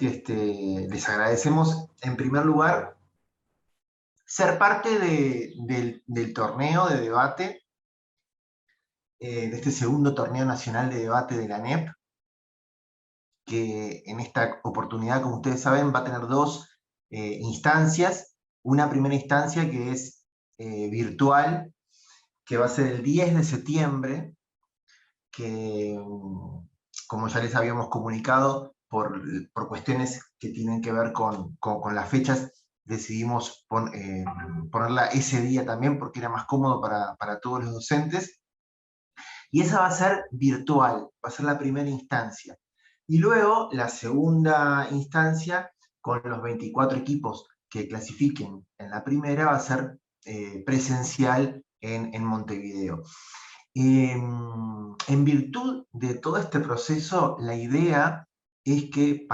que les agradecemos en primer lugar ser parte del torneo de debate, de este segundo torneo nacional de debate de la ANEP, que en esta oportunidad, como ustedes saben, va a tener dos instancias. Una primera instancia que es virtual, que va a ser el 10 de septiembre, que, como ya les habíamos comunicado, por cuestiones que tienen que ver con las fechas, decidimos ponerla ese día también, porque era más cómodo para todos los docentes. Y esa va a ser virtual, va a ser la primera instancia. Y luego la segunda instancia, con los 24 equipos que clasifiquen en la primera, va a ser presencial en Montevideo. En virtud de todo este proceso, la idea es que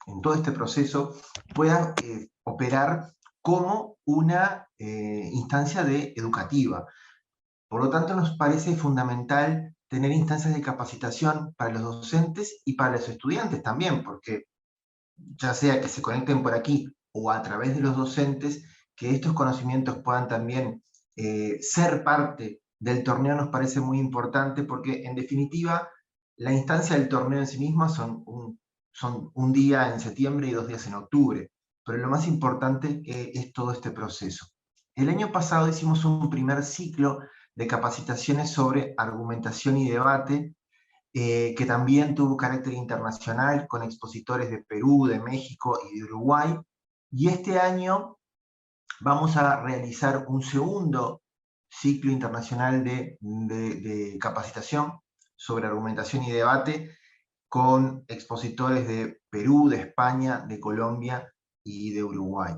en todo este proceso pueda operar como una instancia educativa. Por lo tanto, nos parece fundamental tener instancias de capacitación para los docentes y para los estudiantes también, porque ya sea que se conecten por aquí o a través de los docentes, que estos conocimientos puedan también ser parte del torneo nos parece muy importante, porque en definitiva la instancia del torneo en sí misma son un día en septiembre y 2 días en octubre, pero lo más importante es todo este proceso. El año pasado hicimos un primer ciclo de capacitaciones sobre argumentación y debate, que también tuvo carácter internacional, con expositores de Perú, de México y de Uruguay. Y este año vamos a realizar un segundo ciclo internacional de capacitación sobre argumentación y debate, con expositores de Perú, de España, de Colombia y de Uruguay.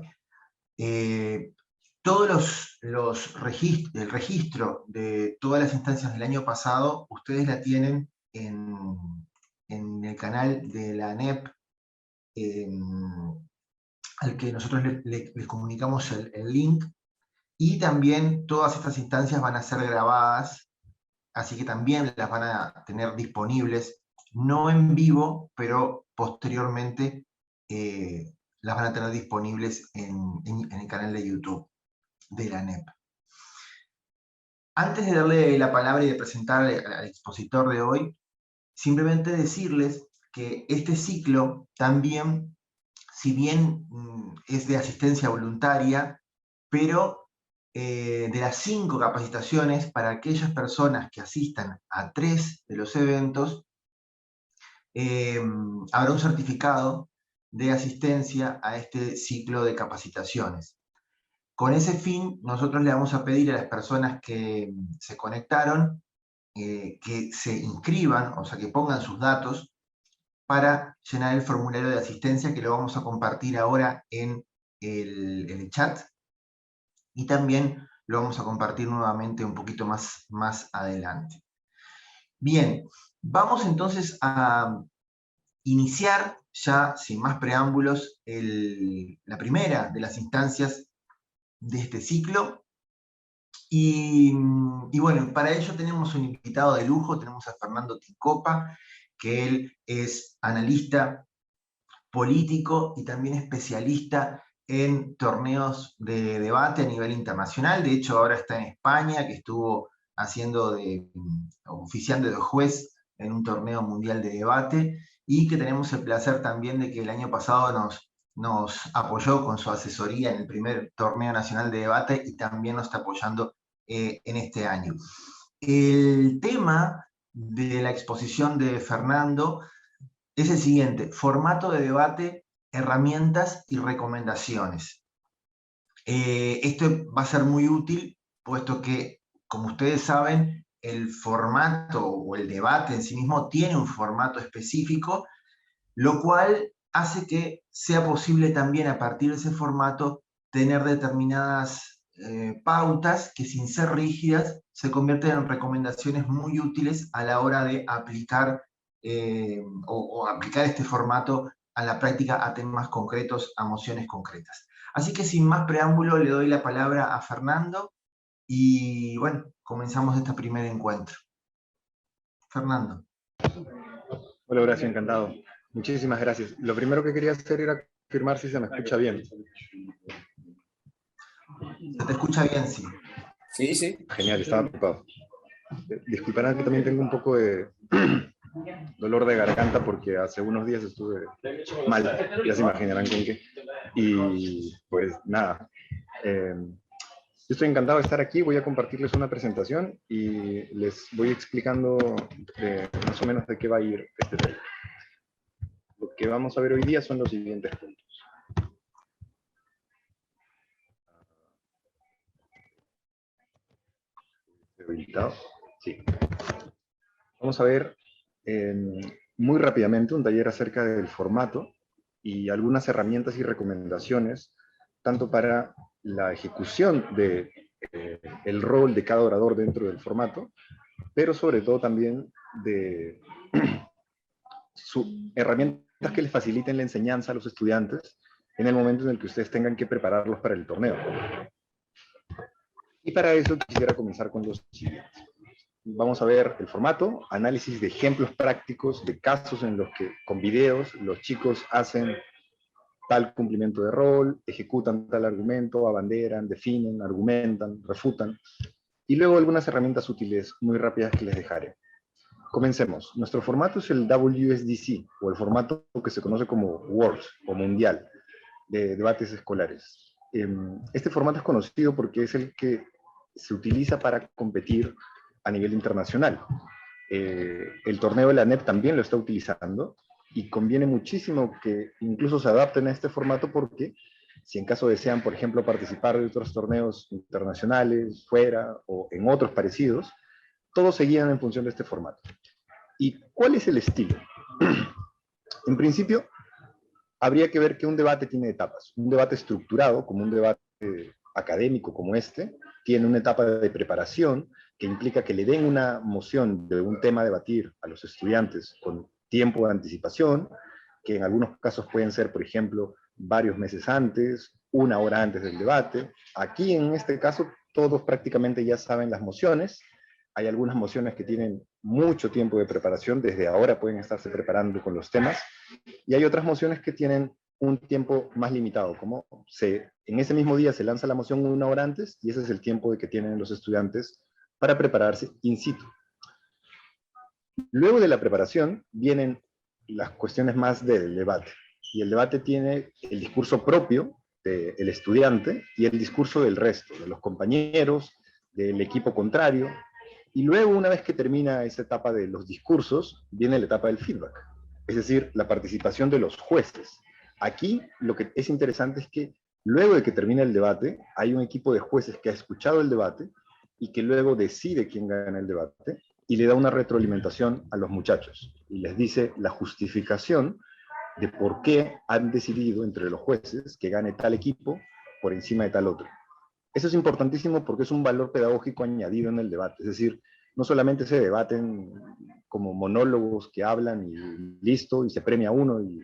Todos el registro de todas las instancias del año pasado, ustedes la tienen en el canal de la ANEP, al que nosotros les comunicamos el link, y también todas estas instancias van a ser grabadas, así que también las van a tener disponibles, no en vivo, pero posteriormente las van a tener disponibles en el canal de YouTube de la ANEP. Antes de darle la palabra y de presentar al expositor de hoy, simplemente decirles que este ciclo también, si bien es de asistencia voluntaria, pero de las 5 capacitaciones, para aquellas personas que asistan a 3 de los eventos, habrá un certificado de asistencia a este ciclo de capacitaciones. Con ese fin, nosotros le vamos a pedir a las personas que se conectaron que se inscriban, o sea, que pongan sus datos para llenar el formulario de asistencia, que lo vamos a compartir ahora en el chat, y también lo vamos a compartir nuevamente un poquito más adelante. Bien, vamos entonces a iniciar ya, sin más preámbulos, la primera de las instancias de este ciclo. Y bueno, para ello tenemos un invitado de lujo, tenemos a Fernando Tincopa, que él es analista político y también especialista en torneos de debate a nivel internacional. De hecho, ahora está en España, que estuvo oficiando de juez en un torneo mundial de debate, y que tenemos el placer también de que el año pasado nos apoyó con su asesoría en el primer torneo nacional de debate, y también nos está apoyando en este año. El tema de la exposición de Fernando es el siguiente: formato de debate, herramientas y recomendaciones. Esto va a ser muy útil, puesto que, como ustedes saben, el formato o el debate en sí mismo tiene un formato específico, lo cual hace que sea posible también, a partir de ese formato, tener determinadas pautas que, sin ser rígidas, se convierten en recomendaciones muy útiles a la hora de aplicar o aplicar este formato a la práctica, a temas concretos, a mociones concretas. Así que, sin más preámbulo, le doy la palabra a Fernando y bueno, comenzamos este primer encuentro. Fernando. Hola Horacio, encantado. Muchísimas gracias. Lo primero que quería hacer era confirmar si se me escucha bien. Se te escucha bien, sí. Sí, sí. Genial, estaba ocupado. Disculparán que también tengo un poco de dolor de garganta porque hace unos días estuve mal, ya se imaginarán con qué. Y pues nada, yo estoy encantado de estar aquí, voy a compartirles una presentación y les voy explicando más o menos de qué va a ir este tema. Lo que vamos a ver hoy día son los siguientes puntos. Sí. Vamos a ver muy rápidamente un taller acerca del formato y algunas herramientas y recomendaciones, tanto para la ejecución de el rol de cada orador dentro del formato, pero sobre todo también de herramientas que les faciliten la enseñanza a los estudiantes en el momento en el que ustedes tengan que prepararlos para el torneo. Y para eso quisiera comenzar con los siguientes. Vamos a ver el formato, análisis de ejemplos prácticos, de casos en los que con videos los chicos hacen tal cumplimiento de rol, ejecutan tal argumento, abanderan, definen, argumentan, refutan, y luego algunas herramientas útiles muy rápidas que les dejaré. Comencemos. Nuestro formato es el WSDC, o el formato que se conoce como Worlds, o Mundial, de debates escolares. Este formato es conocido porque es el que se utiliza para competir a nivel internacional. El torneo de la NEP también lo está utilizando y conviene muchísimo que incluso se adapten a este formato porque si en caso desean, por ejemplo, participar de otros torneos internacionales, fuera o en otros parecidos, todos se guían en función de este formato. ¿Y cuál es el estilo? En principio, habría que ver que un debate tiene etapas. Un debate estructurado, como un debate académico como este, tiene una etapa de preparación que implica que le den una moción de un tema a debatir a los estudiantes con tiempo de anticipación, que en algunos casos pueden ser, por ejemplo, varios meses antes, una hora antes del debate. Aquí, en este caso, todos prácticamente ya saben las mociones. Hay algunas mociones que tienen mucho tiempo de preparación, desde ahora pueden estarse preparando con los temas, y hay otras mociones que tienen un tiempo más limitado, como en ese mismo día se lanza la moción una hora antes, y ese es el tiempo que tienen los estudiantes para prepararse in situ. Luego de la preparación vienen las cuestiones más del debate, y el debate tiene el discurso propio del estudiante y el discurso del resto, de los compañeros, del equipo contrario, y luego una vez que termina esa etapa de los discursos, viene la etapa del feedback, es decir, la participación de los jueces. Aquí lo que es interesante es que luego de que termina el debate, hay un equipo de jueces que ha escuchado el debate y que luego decide quién gana el debate y le da una retroalimentación a los muchachos y les dice la justificación de por qué han decidido entre los jueces que gane tal equipo por encima de tal otro. Eso es importantísimo porque es un valor pedagógico añadido en el debate, es decir, no solamente se debaten como monólogos que hablan y listo, y se premia uno y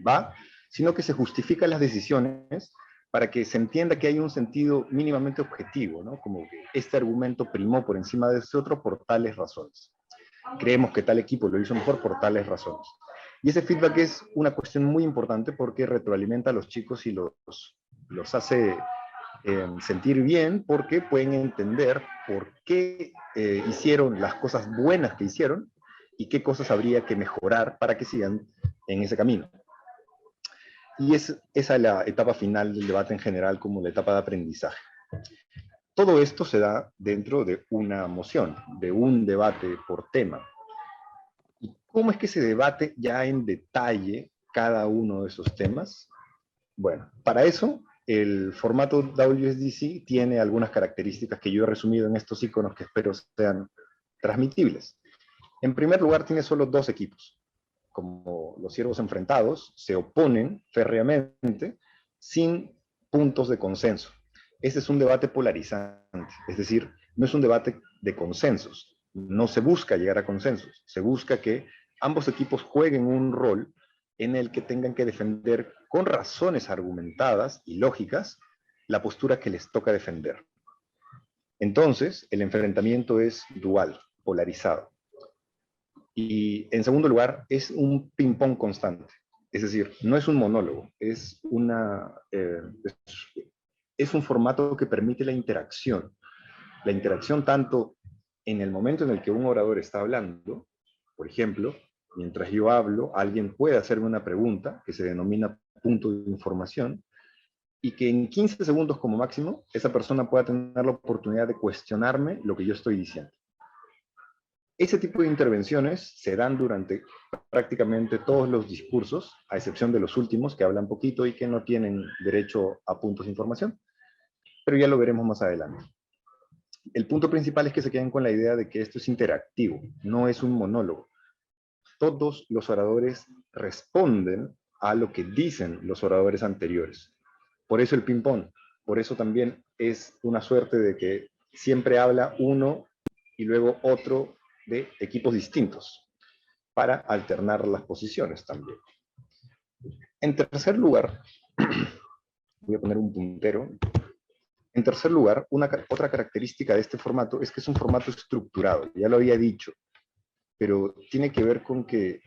va, sino que se justifican las decisiones para que se entienda que hay un sentido mínimamente objetivo, ¿no? Como que este argumento primó por encima de este otro por tales razones. Creemos que tal equipo lo hizo mejor por tales razones. Y ese feedback es una cuestión muy importante porque retroalimenta a los chicos y los hace sentir bien porque pueden entender por qué hicieron las cosas buenas que hicieron y qué cosas habría que mejorar para que sigan en ese camino. Y esa es la etapa final del debate en general como la etapa de aprendizaje. Todo esto se da dentro de una moción, de un debate por tema. ¿Y cómo es que se debate ya en detalle cada uno de esos temas? Bueno, para eso el formato WSDC tiene algunas características que yo he resumido en estos iconos que espero sean transmitibles. En primer lugar, tiene solo dos equipos. Como los siervos enfrentados, se oponen férreamente sin puntos de consenso. Este es un debate polarizante, es decir, no es un debate de consensos. No se busca llegar a consensos, se busca que ambos equipos jueguen un rol en el que tengan que defender con razones argumentadas y lógicas la postura que les toca defender. Entonces, el enfrentamiento es dual, polarizado. Y en segundo lugar, es un ping-pong constante. Es decir, no es un monólogo, es un formato que permite la interacción. La interacción tanto en el momento en el que un orador está hablando, por ejemplo, mientras yo hablo, alguien puede hacerme una pregunta que se denomina punto de información, y que en 15 segundos como máximo, esa persona pueda tener la oportunidad de cuestionarme lo que yo estoy diciendo. Ese tipo de intervenciones se dan durante prácticamente todos los discursos, a excepción de los últimos, que hablan poquito y que no tienen derecho a puntos de información, pero ya lo veremos más adelante. El punto principal es que se queden con la idea de que esto es interactivo, no es un monólogo. Todos los oradores responden a lo que dicen los oradores anteriores. Por eso el ping-pong, por eso también es una suerte de que siempre habla uno y luego otro de equipos distintos, para alternar las posiciones también. En tercer lugar, voy a poner un puntero. En tercer lugar, otra característica de este formato es que es un formato estructurado, ya lo había dicho, pero tiene que ver con que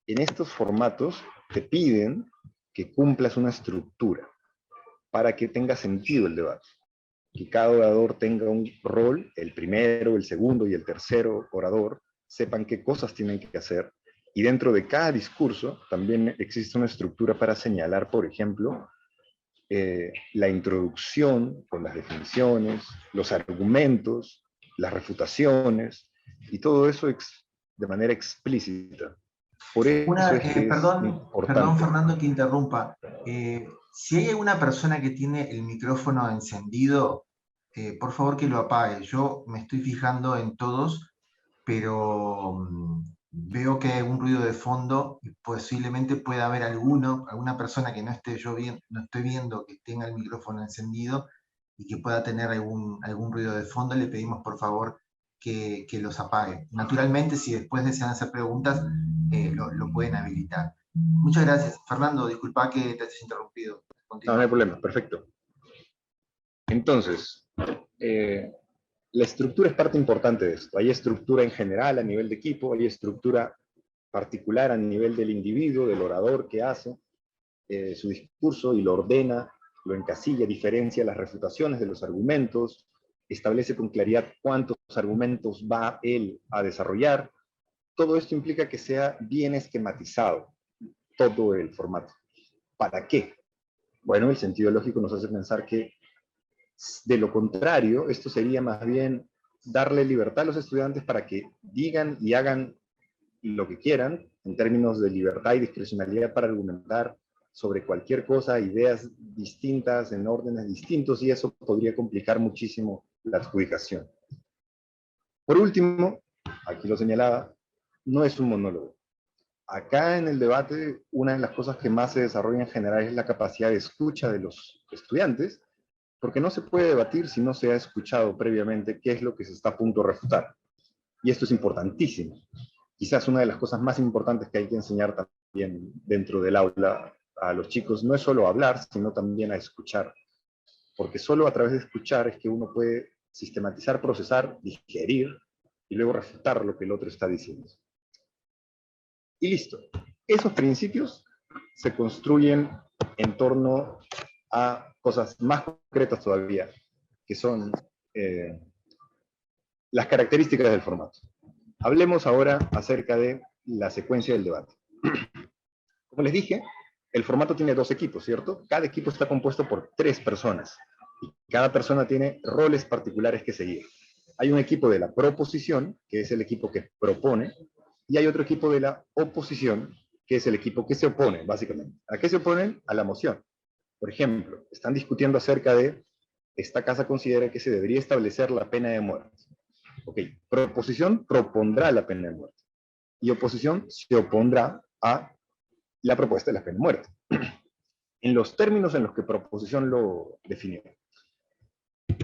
en estos formatos te piden que cumplas una estructura para que tenga sentido el debate, que cada orador tenga un rol, el primero, el segundo y el tercero orador sepan qué cosas tienen que hacer, y dentro de cada discurso también existe una estructura para señalar, por ejemplo, la introducción con las definiciones, los argumentos, las refutaciones, y todo eso de manera explícita. Por eso es que es Perdón, importante. Fernando, que interrumpa. Si hay alguna persona que tiene el micrófono encendido, por favor que lo apague. Yo me estoy fijando en todos, pero veo que hay un ruido de fondo y posiblemente pueda haber alguna persona que no estoy viendo que tenga el micrófono encendido y que pueda tener algún ruido de fondo. Le pedimos por favor que los apague. Naturalmente, si después desean hacer preguntas, lo pueden habilitar. Muchas gracias. Fernando, disculpa que te hayas interrumpido. No, no hay problema, perfecto. Entonces, la estructura es parte importante de esto. Hay estructura en general a nivel de equipo, hay estructura particular a nivel del individuo, del orador que hace su discurso y lo ordena, lo encasilla, diferencia las refutaciones de los argumentos, establece con claridad cuántos argumentos va él a desarrollar. Todo esto implica que sea bien esquematizado todo el formato. ¿Para qué? Bueno, el sentido lógico nos hace pensar que, de lo contrario, esto sería más bien darle libertad a los estudiantes para que digan y hagan lo que quieran, en términos de libertad y discrecionalidad para argumentar sobre cualquier cosa, ideas distintas, en órdenes distintos, y eso podría complicar muchísimo la adjudicación. Por último, aquí lo señalaba, no es un monólogo. Acá en el debate, una de las cosas que más se desarrolla en general es la capacidad de escucha de los estudiantes, porque no se puede debatir si no se ha escuchado previamente qué es lo que se está a punto de refutar. Y esto es importantísimo. Quizás una de las cosas más importantes que hay que enseñar también dentro del aula a los chicos no es solo hablar, sino también a escuchar. Porque solo a través de escuchar es que uno puede sistematizar, procesar, digerir y luego refutar lo que el otro está diciendo. Y listo. Esos principios se construyen en torno a cosas más concretas todavía, que son las características del formato. Hablemos ahora acerca de la secuencia del debate. Como les dije, el formato tiene dos equipos, ¿cierto? Cada equipo está compuesto por 3 personas. Y cada persona tiene roles particulares que seguir. Hay un equipo de la proposición, que es el equipo que propone, y hay otro equipo de la oposición, que es el equipo que se opone, básicamente. ¿A qué se oponen? A la moción. Por ejemplo, están discutiendo acerca de, esta casa considera que se debería establecer la pena de muerte. Ok, proposición propondrá la pena de muerte. Y oposición se opondrá a la propuesta de la pena de muerte. En los términos en los que proposición lo definió.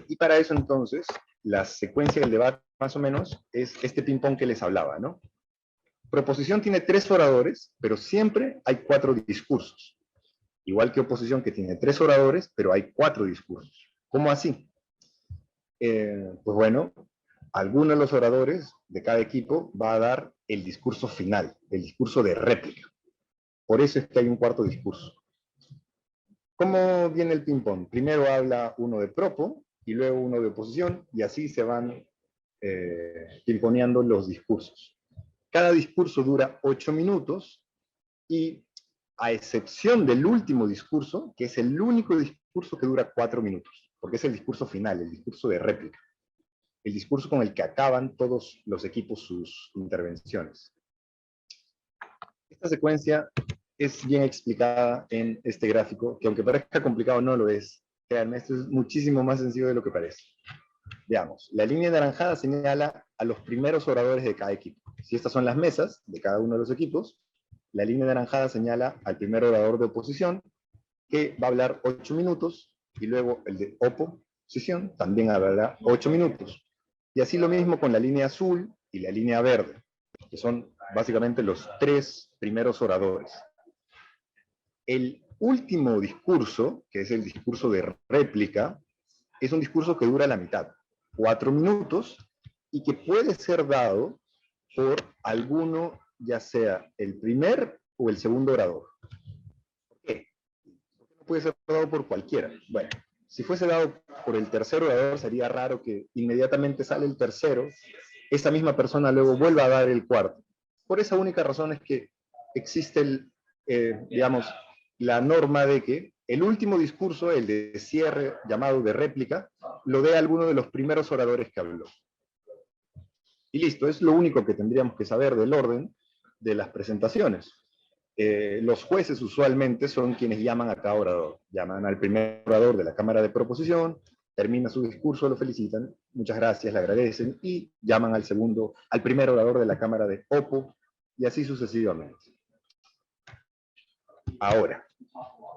Y para eso entonces, la secuencia del debate más o menos es este ping-pong que les hablaba, ¿no? Proposición tiene 3 oradores, pero siempre hay 4 discursos. Igual que oposición, que tiene 3 oradores, pero hay 4 discursos. ¿Cómo así? Pues bueno, alguno de los oradores de cada equipo va a dar el discurso final, el discurso de réplica. Por eso es que hay un cuarto discurso. ¿Cómo viene el ping-pong? Primero habla uno de propo, y luego uno de oposición, y así se van pimponeando los discursos. Cada discurso dura 8 minutos, y a excepción del último discurso, que es el único discurso que dura 4 minutos, porque es el discurso final, el discurso de réplica, el discurso con el que acaban todos los equipos sus intervenciones. Esta secuencia es bien explicada en este gráfico, que aunque parezca complicado no lo es. Créanme, esto es muchísimo más sencillo de lo que parece. Veamos, la línea anaranjada señala a los primeros oradores de cada equipo. Si estas son las mesas de cada uno de los equipos, la línea anaranjada señala al primer orador de oposición, que va a hablar 8 minutos, y luego el de oposición también hablará 8 minutos. Y así lo mismo con la línea azul y la línea verde, que son básicamente los 3 primeros oradores. El último discurso, que es el discurso de réplica, es un discurso que dura la mitad, 4 minutos, y que puede ser dado por alguno, ya sea el primer o el segundo orador. ¿Por qué? Porque no puede ser dado por cualquiera. Bueno, si fuese dado por el tercer orador, sería raro que inmediatamente sale el tercero, esa misma persona luego vuelva a dar el cuarto. Por esa única razón es que existe digamos, la norma de que el último discurso, el de cierre llamado de réplica, lo dé alguno de los primeros oradores que habló. Y listo, es lo único que tendríamos que saber del orden de las presentaciones. Los jueces usualmente son quienes llaman a cada orador. Llaman al primer orador de la Cámara de Proposición, termina su discurso, lo felicitan, muchas gracias, le agradecen, y llaman al segundo, al primer orador de la Cámara de Opo, y así sucesivamente. Ahora,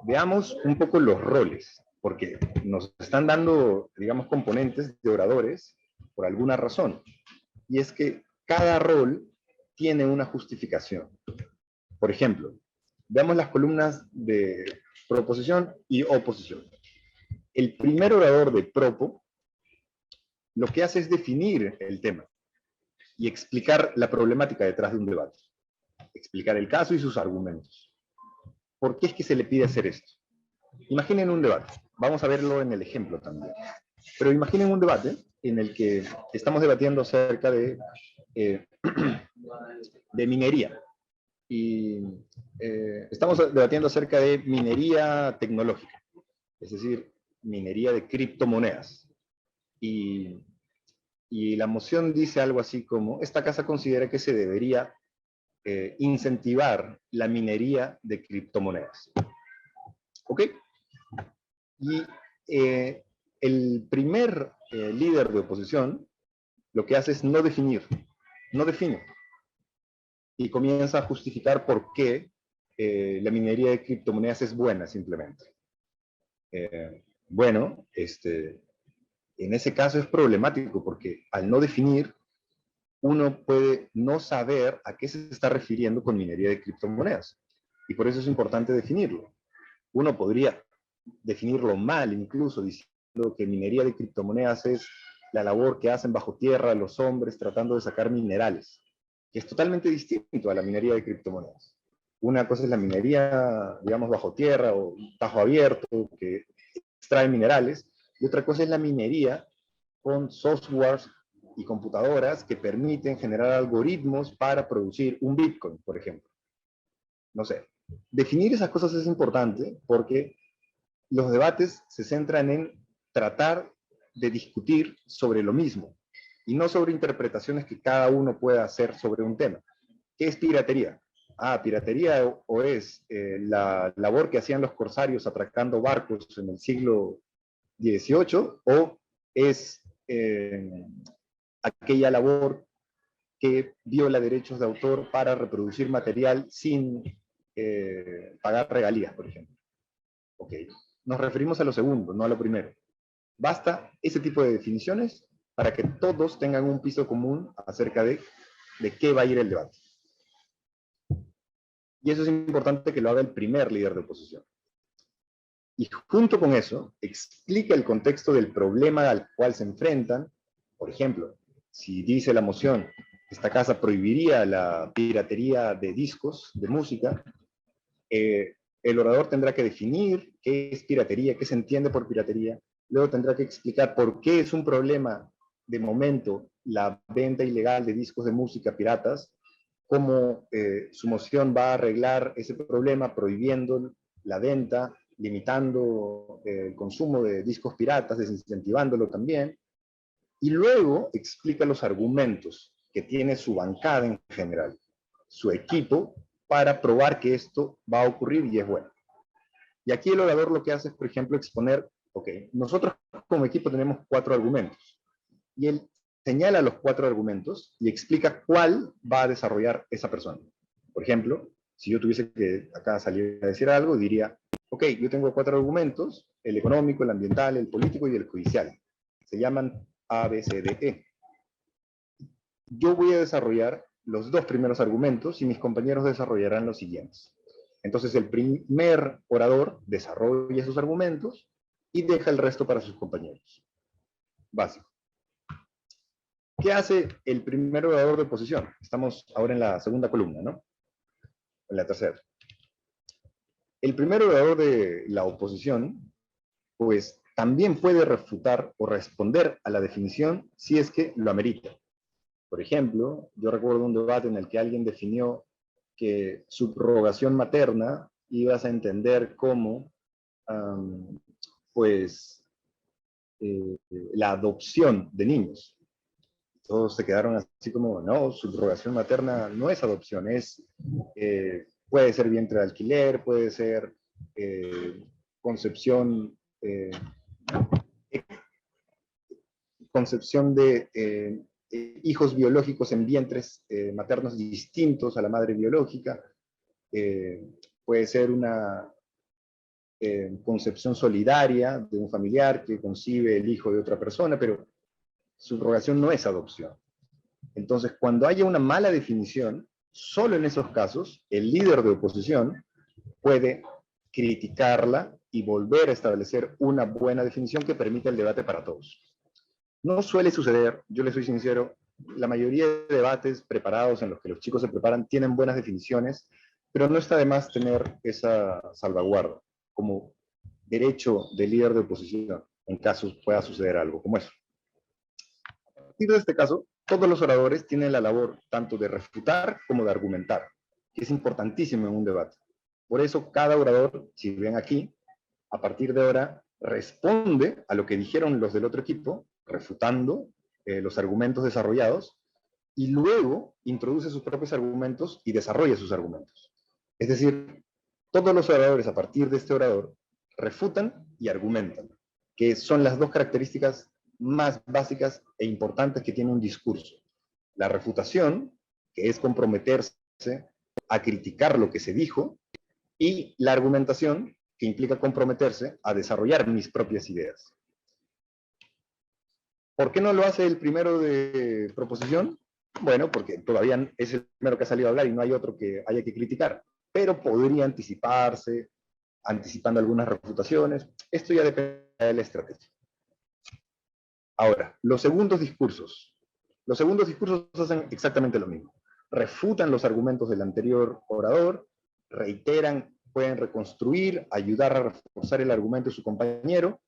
veamos un poco los roles, porque nos están dando, digamos, componentes de oradores por alguna razón. Y es que cada rol tiene una justificación. Por ejemplo, veamos las columnas de proposición y oposición. El primer orador de propo lo que hace es definir el tema y explicar la problemática detrás de un debate. Explicar el caso y sus argumentos. ¿Por qué es que se le pide hacer esto? Imaginen un debate. Vamos a verlo en el ejemplo también. Pero imaginen un debate en el que estamos debatiendo acerca de minería. Y estamos debatiendo acerca de minería tecnológica, es decir, minería de criptomonedas. Y la moción dice algo así como, esta casa considera que se debería incentivar la minería de criptomonedas. ¿Ok? Y el primer líder de oposición lo que hace es no definir, no define. Y comienza a justificar por qué la minería de criptomonedas es buena, simplemente. Bueno, en ese caso es problemático, porque al no definir, uno puede no saber a qué se está refiriendo con minería de criptomonedas. Y por eso es importante definirlo. Uno podría definirlo mal, incluso diciendo que minería de criptomonedas es la labor que hacen bajo tierra los hombres tratando de sacar minerales, que es totalmente distinto a la minería de criptomonedas. Una cosa es la minería, digamos, bajo tierra o tajo abierto, que extrae minerales, y otra cosa es la minería con softwares y computadoras que permiten generar algoritmos para producir un Bitcoin, por ejemplo. No sé, definir esas cosas es importante porque los debates se centran en tratar de discutir sobre lo mismo y no sobre interpretaciones que cada uno pueda hacer sobre un tema. ¿Qué es piratería? Piratería o es la labor que hacían los corsarios atracando barcos en el siglo XVIII, o es aquella labor que viola derechos de autor para reproducir material sin pagar regalías, por ejemplo. Ok, nos referimos a lo segundo, no a lo primero. Basta ese tipo de definiciones para que todos tengan un piso común acerca de qué va a ir el debate. Y eso es importante que lo haga el primer líder de oposición. Y junto con eso, explica el contexto del problema al cual se enfrentan. Por ejemplo, si dice la moción, esta casa prohibiría la piratería de discos, de música, el orador tendrá que definir qué es piratería, qué se entiende por piratería, luego tendrá que explicar por qué es un problema de momento la venta ilegal de discos de música piratas, cómo su moción va a arreglar ese problema prohibiendo la venta, limitando el consumo de discos piratas, desincentivándolo también, y luego explica los argumentos que tiene su bancada en general, su equipo, para probar que esto va a ocurrir y es bueno. Y aquí el orador lo que hace es, por ejemplo, exponer, ok, nosotros como equipo tenemos 4 argumentos, y él señala los 4 argumentos y explica cuál va a desarrollar esa persona. Por ejemplo, si yo tuviese que acá salir a decir algo, diría, ok, yo tengo 4 argumentos, el económico, el ambiental, el político y el judicial. Se llaman A, B, C, D, E. Yo voy a desarrollar los 2 primeros argumentos y mis compañeros desarrollarán los siguientes. Entonces el primer orador desarrolla esos argumentos y deja el resto para sus compañeros. Básico. ¿Qué hace el primer orador de oposición? Estamos ahora en la segunda columna, ¿no? En la tercera. El primer orador de la oposición, pues también puede refutar o responder a la definición si es que lo amerita. Por ejemplo, yo recuerdo un debate en el que alguien definió que subrogación materna ibas a entender como, pues, la adopción de niños. Todos se quedaron así como, no, subrogación materna no es adopción, puede ser vientre de alquiler, puede ser concepción de hijos biológicos en vientres maternos distintos a la madre biológica, puede ser una concepción solidaria de un familiar que concibe el hijo de otra persona, pero subrogación no es adopción. Entonces, cuando haya una mala definición, solo en esos casos, el líder de oposición puede criticarla y volver a establecer una buena definición que permita el debate para todos. No suele suceder, yo les soy sincero, la mayoría de debates preparados en los que los chicos se preparan tienen buenas definiciones, pero no está de más tener esa salvaguarda como derecho del líder de oposición en caso pueda suceder algo como eso. A partir de este caso, todos los oradores tienen la labor tanto de refutar como de argumentar, que es importantísimo en un debate. Por eso cada orador, si ven aquí, a partir de ahora responde a lo que dijeron los del otro equipo, refutando los argumentos desarrollados, y luego introduce sus propios argumentos y desarrolla sus argumentos. Es decir, todos los oradores a partir de este orador refutan y argumentan, que son las 2 características más básicas e importantes que tiene un discurso. La refutación, que es comprometerse a criticar lo que se dijo, y la argumentación, que implica comprometerse a desarrollar mis propias ideas. ¿Por qué no lo hace el primero de proposición? Bueno, porque todavía es el primero que ha salido a hablar y no hay otro que haya que criticar, pero podría anticiparse, anticipando algunas refutaciones. Esto ya depende de la estrategia. Ahora, los segundos discursos. Los segundos discursos hacen exactamente lo mismo. Refutan los argumentos del anterior orador, reiteran, pueden reconstruir, ayudar a reforzar el argumento de su compañero,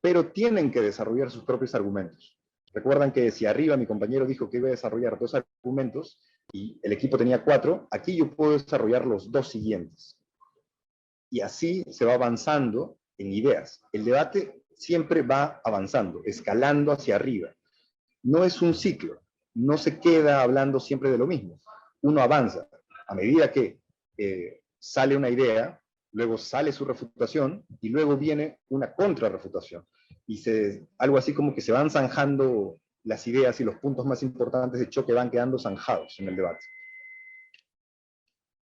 pero tienen que desarrollar sus propios argumentos. Recuerdan que si arriba mi compañero dijo que iba a desarrollar 2 argumentos y el equipo tenía 4, aquí yo puedo desarrollar los 2 siguientes. Y así se va avanzando en ideas. El debate siempre va avanzando, escalando hacia arriba. No es un ciclo, no se queda hablando siempre de lo mismo. Uno avanza. A medida que sale una idea, luego sale su refutación y luego viene una contrarrefutación. Y algo así como que se van zanjando las ideas y los puntos más importantes de choque van quedando zanjados en el debate.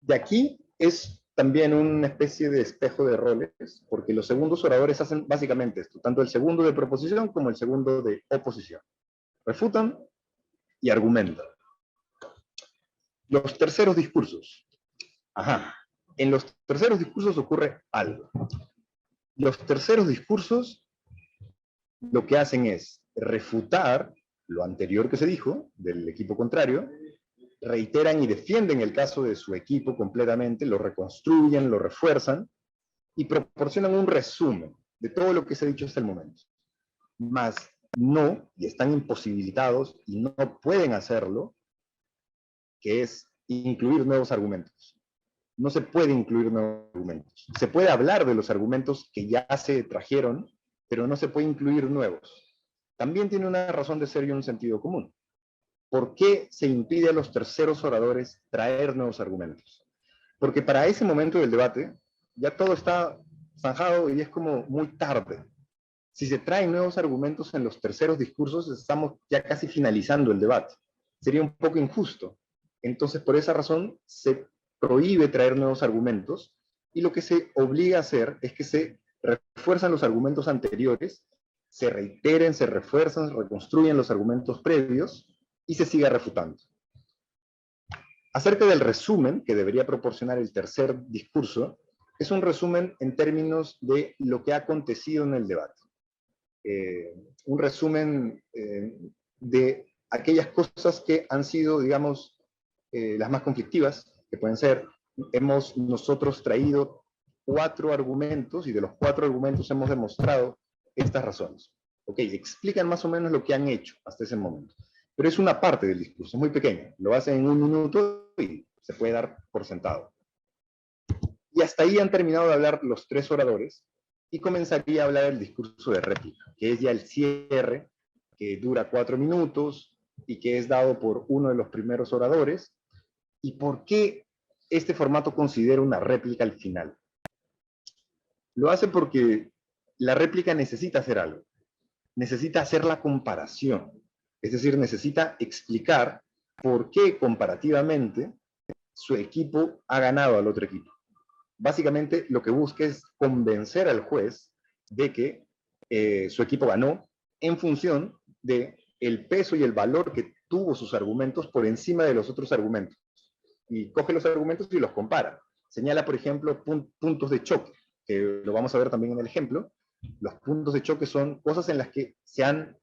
De aquí es también una especie de espejo de roles, porque los segundos oradores hacen básicamente esto, tanto el segundo de proposición como el segundo de oposición. Refutan y argumentan. Los terceros discursos. En los terceros discursos ocurre algo. Los terceros discursos lo que hacen es refutar lo anterior que se dijo del equipo contrario, reiteran y defienden el caso de su equipo completamente, lo reconstruyen, lo refuerzan y proporcionan un resumen de todo lo que se ha dicho hasta el momento. Más no, y están imposibilitados y no pueden hacerlo, que es incluir nuevos argumentos. No se puede incluir nuevos argumentos. Se puede hablar de los argumentos que ya se trajeron, pero no se puede incluir nuevos. También tiene una razón de ser y un sentido común. ¿Por qué se impide a los terceros oradores traer nuevos argumentos? Porque para ese momento del debate ya todo está zanjado y es como muy tarde. Si se traen nuevos argumentos en los terceros discursos, estamos ya casi finalizando el debate. Sería un poco injusto. Entonces, por esa razón, se prohíbe traer nuevos argumentos y lo que se obliga a hacer es que se refuerzan los argumentos anteriores, se reiteren, se refuerzan, se reconstruyen los argumentos previos y se siga refutando. Acerca del resumen que debería proporcionar el tercer discurso, es un resumen en términos de lo que ha acontecido en el debate. Un resumen de aquellas cosas que han sido, digamos, las más conflictivas, que pueden ser, hemos nosotros traído 4 argumentos y de los 4 argumentos hemos demostrado estas razones. Ok, explican más o menos lo que han hecho hasta ese momento. Pero es una parte del discurso, es muy pequeño. Lo hacen en 1 minuto y se puede dar por sentado. Y hasta ahí han terminado de hablar los 3 oradores y comenzaría a hablar el discurso de réplica, que es ya el cierre, que dura 4 minutos y que es dado por uno de los primeros oradores. ¿Y por qué este formato considera una réplica al final? Lo hace porque la réplica necesita hacer algo. Necesita hacer la comparación. Es decir, necesita explicar por qué comparativamente su equipo ha ganado al otro equipo. Básicamente lo que busca es convencer al juez de que su equipo ganó en función del peso y el valor que tuvo sus argumentos por encima de los otros argumentos. Y coge los argumentos y los compara. Señala, por ejemplo, puntos de choque, que lo vamos a ver también en el ejemplo. Los puntos de choque son cosas en las que se han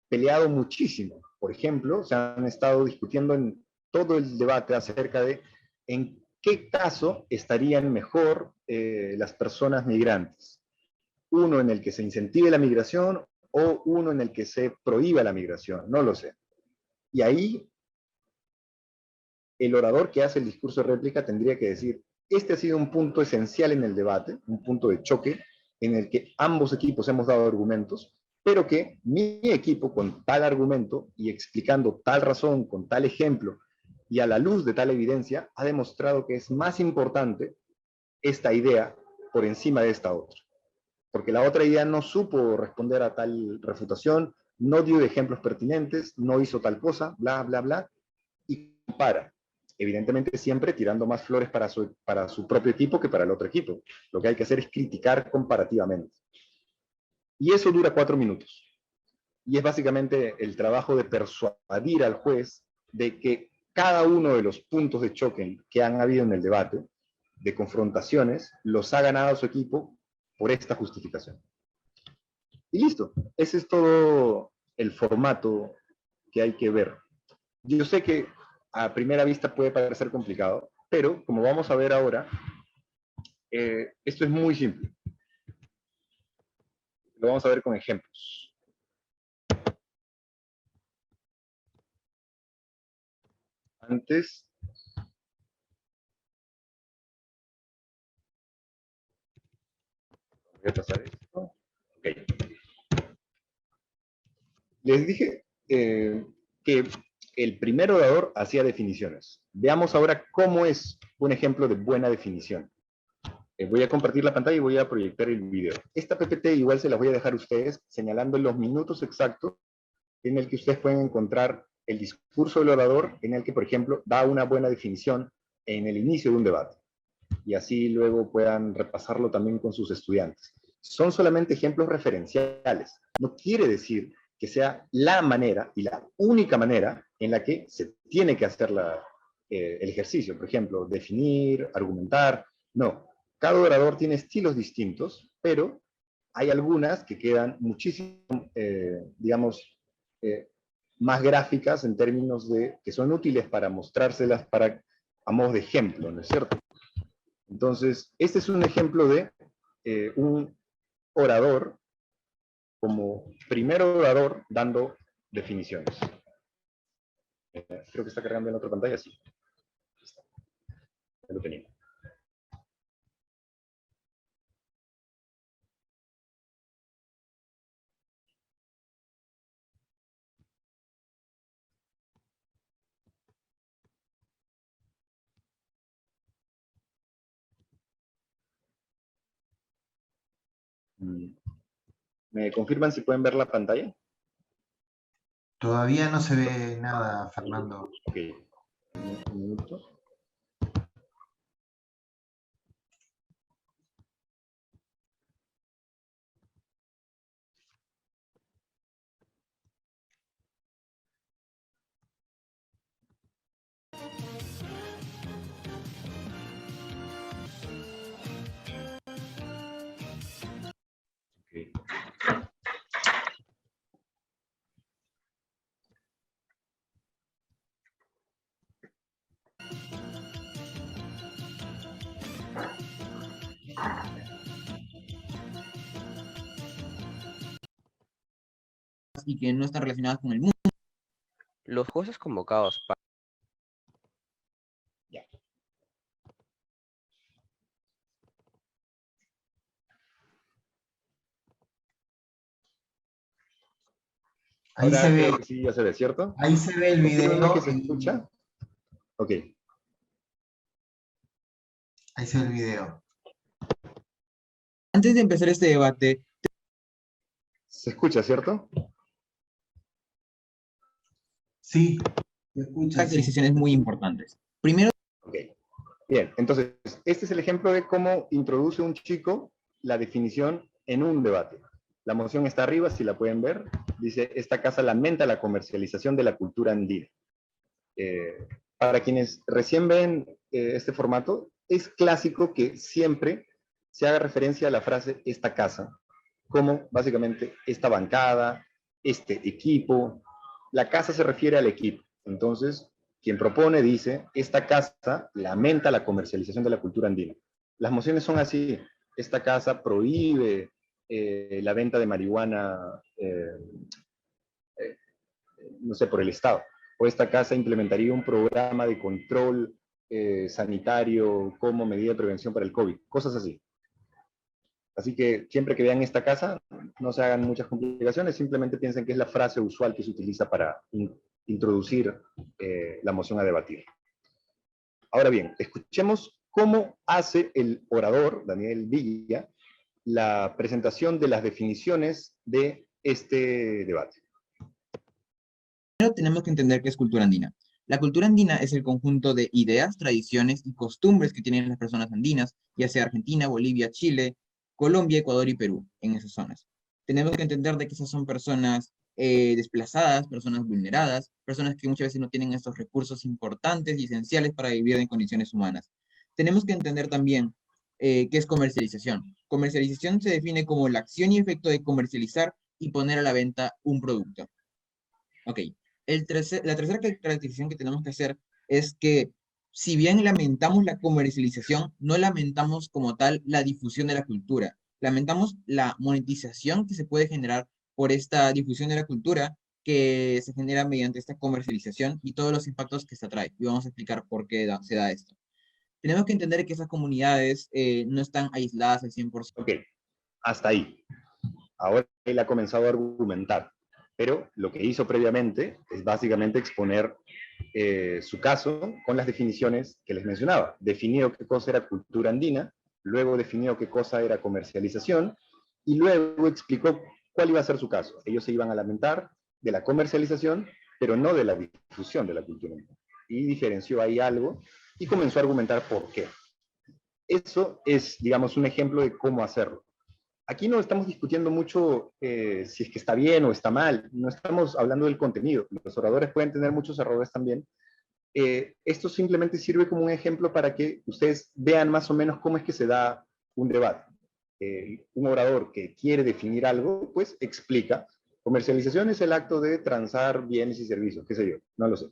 peleado muchísimo. Por ejemplo, se han estado discutiendo en todo el debate acerca de en qué caso estarían mejor las personas migrantes. Uno en el que se incentive la migración o uno en el que se prohíba la migración, no lo sé. Y ahí el orador que hace el discurso de réplica tendría que decir, este ha sido un punto esencial en el debate, un punto de choque, en el que ambos equipos hemos dado argumentos, pero que mi equipo con tal argumento y explicando tal razón, con tal ejemplo, y a la luz de tal evidencia, ha demostrado que es más importante esta idea por encima de esta otra. Porque la otra idea no supo responder a tal refutación, no dio ejemplos pertinentes, no hizo tal cosa, bla, bla, bla, y compara. Evidentemente siempre tirando más flores para su propio equipo que para el otro equipo. Lo que hay que hacer es criticar comparativamente. Y eso dura 4 minutos. Y es básicamente el trabajo de persuadir al juez de que cada uno de los puntos de choque que han habido en el debate, de confrontaciones, los ha ganado su equipo por esta justificación. Y listo. Ese es todo el formato que hay que ver. Yo sé que a primera vista puede parecer complicado, pero como vamos a ver ahora, esto es muy simple. Lo vamos a ver con ejemplos. Antes, voy a pasar esto. Okay. Les dije que el primer orador hacía definiciones. Veamos ahora cómo es un ejemplo de buena definición. Voy a compartir la pantalla y voy a proyectar el video. Esta PPT igual se las voy a dejar a ustedes señalando los minutos exactos en el que ustedes pueden encontrar el discurso del orador en el que, por ejemplo, da una buena definición en el inicio de un debate. Y así luego puedan repasarlo también con sus estudiantes. Son solamente ejemplos referenciales. No quiere decir que sea la manera y la única manera en la que se tiene que hacer el ejercicio. Por ejemplo, definir, argumentar. No. Cada orador tiene estilos distintos, pero hay algunas que quedan muchísimo, digamos, más gráficas en términos de que son útiles para mostrárselas a modo de ejemplo, ¿no es cierto? Entonces, este es un ejemplo de un orador como primer orador dando definiciones. Creo que está cargando en otra pantalla, sí. Ya lo tenía. ¿Me confirman si pueden ver la pantalla? Todavía no se ve nada, Fernando. Ok. Un minuto. Okay. Y que no están relacionadas con el mundo. Los jueces convocados para... Ahí Ahora se ve, creo que sí, ya se ve, ¿cierto? ahí se ve el Confírmenme video. que se escucha. Ok. Ahí se ve el video. Antes de empezar este debate, ¿Se escucha, cierto? Sí, se escucha, sí. caracterizaciones muy importantes. Primero, Ok. Bien, entonces, este es el ejemplo de cómo introduce un chico la definición en un debate. La moción está arriba, si la pueden ver. Dice, esta casa lamenta la comercialización de la cultura andina. Para quienes recién ven este formato, es clásico que siempre se haga referencia a la frase esta casa, como básicamente esta bancada, este equipo. La casa se refiere al equipo. Entonces, quien propone dice, esta casa lamenta la comercialización de la cultura andina. Las mociones son así. Esta casa prohíbe la venta de marihuana, no sé, por el Estado. O esta casa implementaría un programa de control sanitario como medida de prevención para el COVID. Cosas así. Así que siempre que vean esta casa, no se hagan muchas complicaciones, simplemente piensen que es la frase usual que se utiliza para introducir la moción a debatir. Ahora bien, escuchemos cómo hace el orador, Daniel Villa, la presentación de las definiciones de este debate. tenemos que entender qué es cultura andina. La cultura andina es el conjunto de ideas, tradiciones y costumbres que tienen las personas andinas, ya sea Argentina, Bolivia, Chile, Colombia, Ecuador y Perú, en esas zonas. Tenemos que entender de que esas son personas desplazadas, personas vulneradas, personas que muchas veces no tienen estos recursos importantes y esenciales para vivir en condiciones humanas. Tenemos que entender también qué es comercialización. Comercialización se define como la acción y efecto de comercializar y poner a la venta un producto. Ok, la tercera caracterización que tenemos que hacer es que si bien lamentamos la comercialización, no lamentamos como tal la difusión de la cultura. Lamentamos la monetización que se puede generar por esta difusión de la cultura que se genera mediante esta comercialización y todos los impactos que se atrae. Y vamos a explicar por qué se da esto. Tenemos que entender que esas comunidades no están aisladas al 100%. Ok, hasta ahí. Ahora él ha comenzado a argumentar, pero lo que hizo previamente es básicamente exponer su caso con las definiciones que les mencionaba. Definió qué cosa era cultura andina, luego definió qué cosa era comercialización, y luego explicó cuál iba a ser su caso. Ellos se iban a lamentar de la comercialización, pero no de la difusión de la cultura andina. Y diferenció ahí algo y comenzó a argumentar por qué. Eso es, digamos, un ejemplo de cómo hacerlo. Aquí no estamos discutiendo mucho si es que está bien o está mal, no estamos hablando del contenido. Los oradores pueden tener muchos errores también. Esto simplemente sirve como un ejemplo para que ustedes vean más o menos cómo es que se da un debate. Un orador que quiere definir algo, pues explica Comercialización es el acto de transar bienes y servicios, qué sé yo, no lo sé.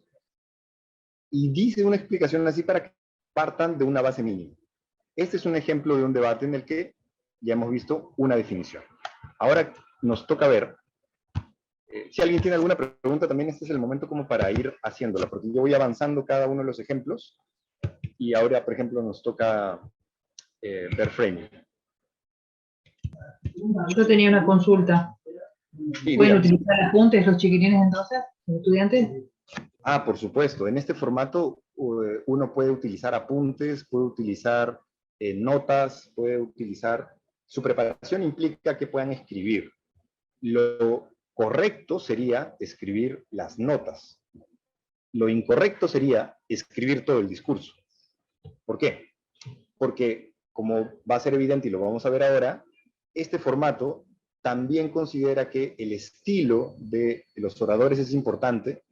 Y dice una explicación así para que partan de una base mínima. Este es un ejemplo de un debate en el que ya hemos visto una definición. Ahora nos toca ver, si alguien tiene alguna pregunta, también este es el momento como para ir haciéndola, porque yo voy avanzando cada uno de los ejemplos, y ahora, por ejemplo, nos toca ver framing. Yo tenía una consulta. Sí, ¿Pueden dígame. utilizar apuntes los chiquitines entonces, los estudiantes? Ah, por supuesto. En este formato uno puede utilizar apuntes, puede utilizar notas, puede utilizar... Su preparación implica que puedan escribir. Lo correcto sería escribir las notas. Lo incorrecto sería escribir todo el discurso. ¿Por qué? Porque, como va a ser evidente y lo vamos a ver ahora, este formato también considera que el estilo de los oradores es importante,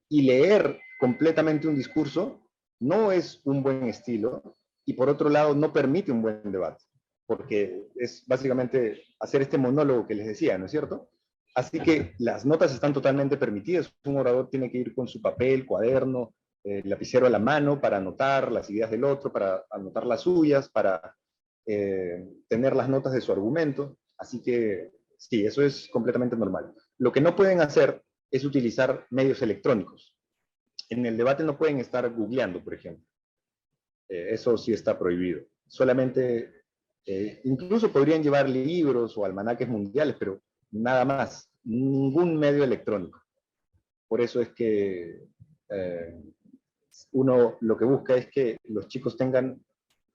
y leer completamente un discurso no es un buen estilo, y por otro lado no permite un buen debate, porque es básicamente hacer este monólogo que les decía, ¿no es cierto? Así que las notas están totalmente permitidas. Un orador tiene que ir con su papel, cuaderno, lapicero a la mano para anotar las ideas del otro, para anotar las suyas, para tener las notas de su argumento. Así que sí, eso es completamente normal. Lo que no pueden hacer es utilizar medios electrónicos. En el debate no pueden estar googleando, por ejemplo. Eso sí está prohibido. Solamente, incluso podrían llevar libros o almanaques mundiales, pero nada más. Ningún medio electrónico. Por eso es que uno lo que busca es que los chicos tengan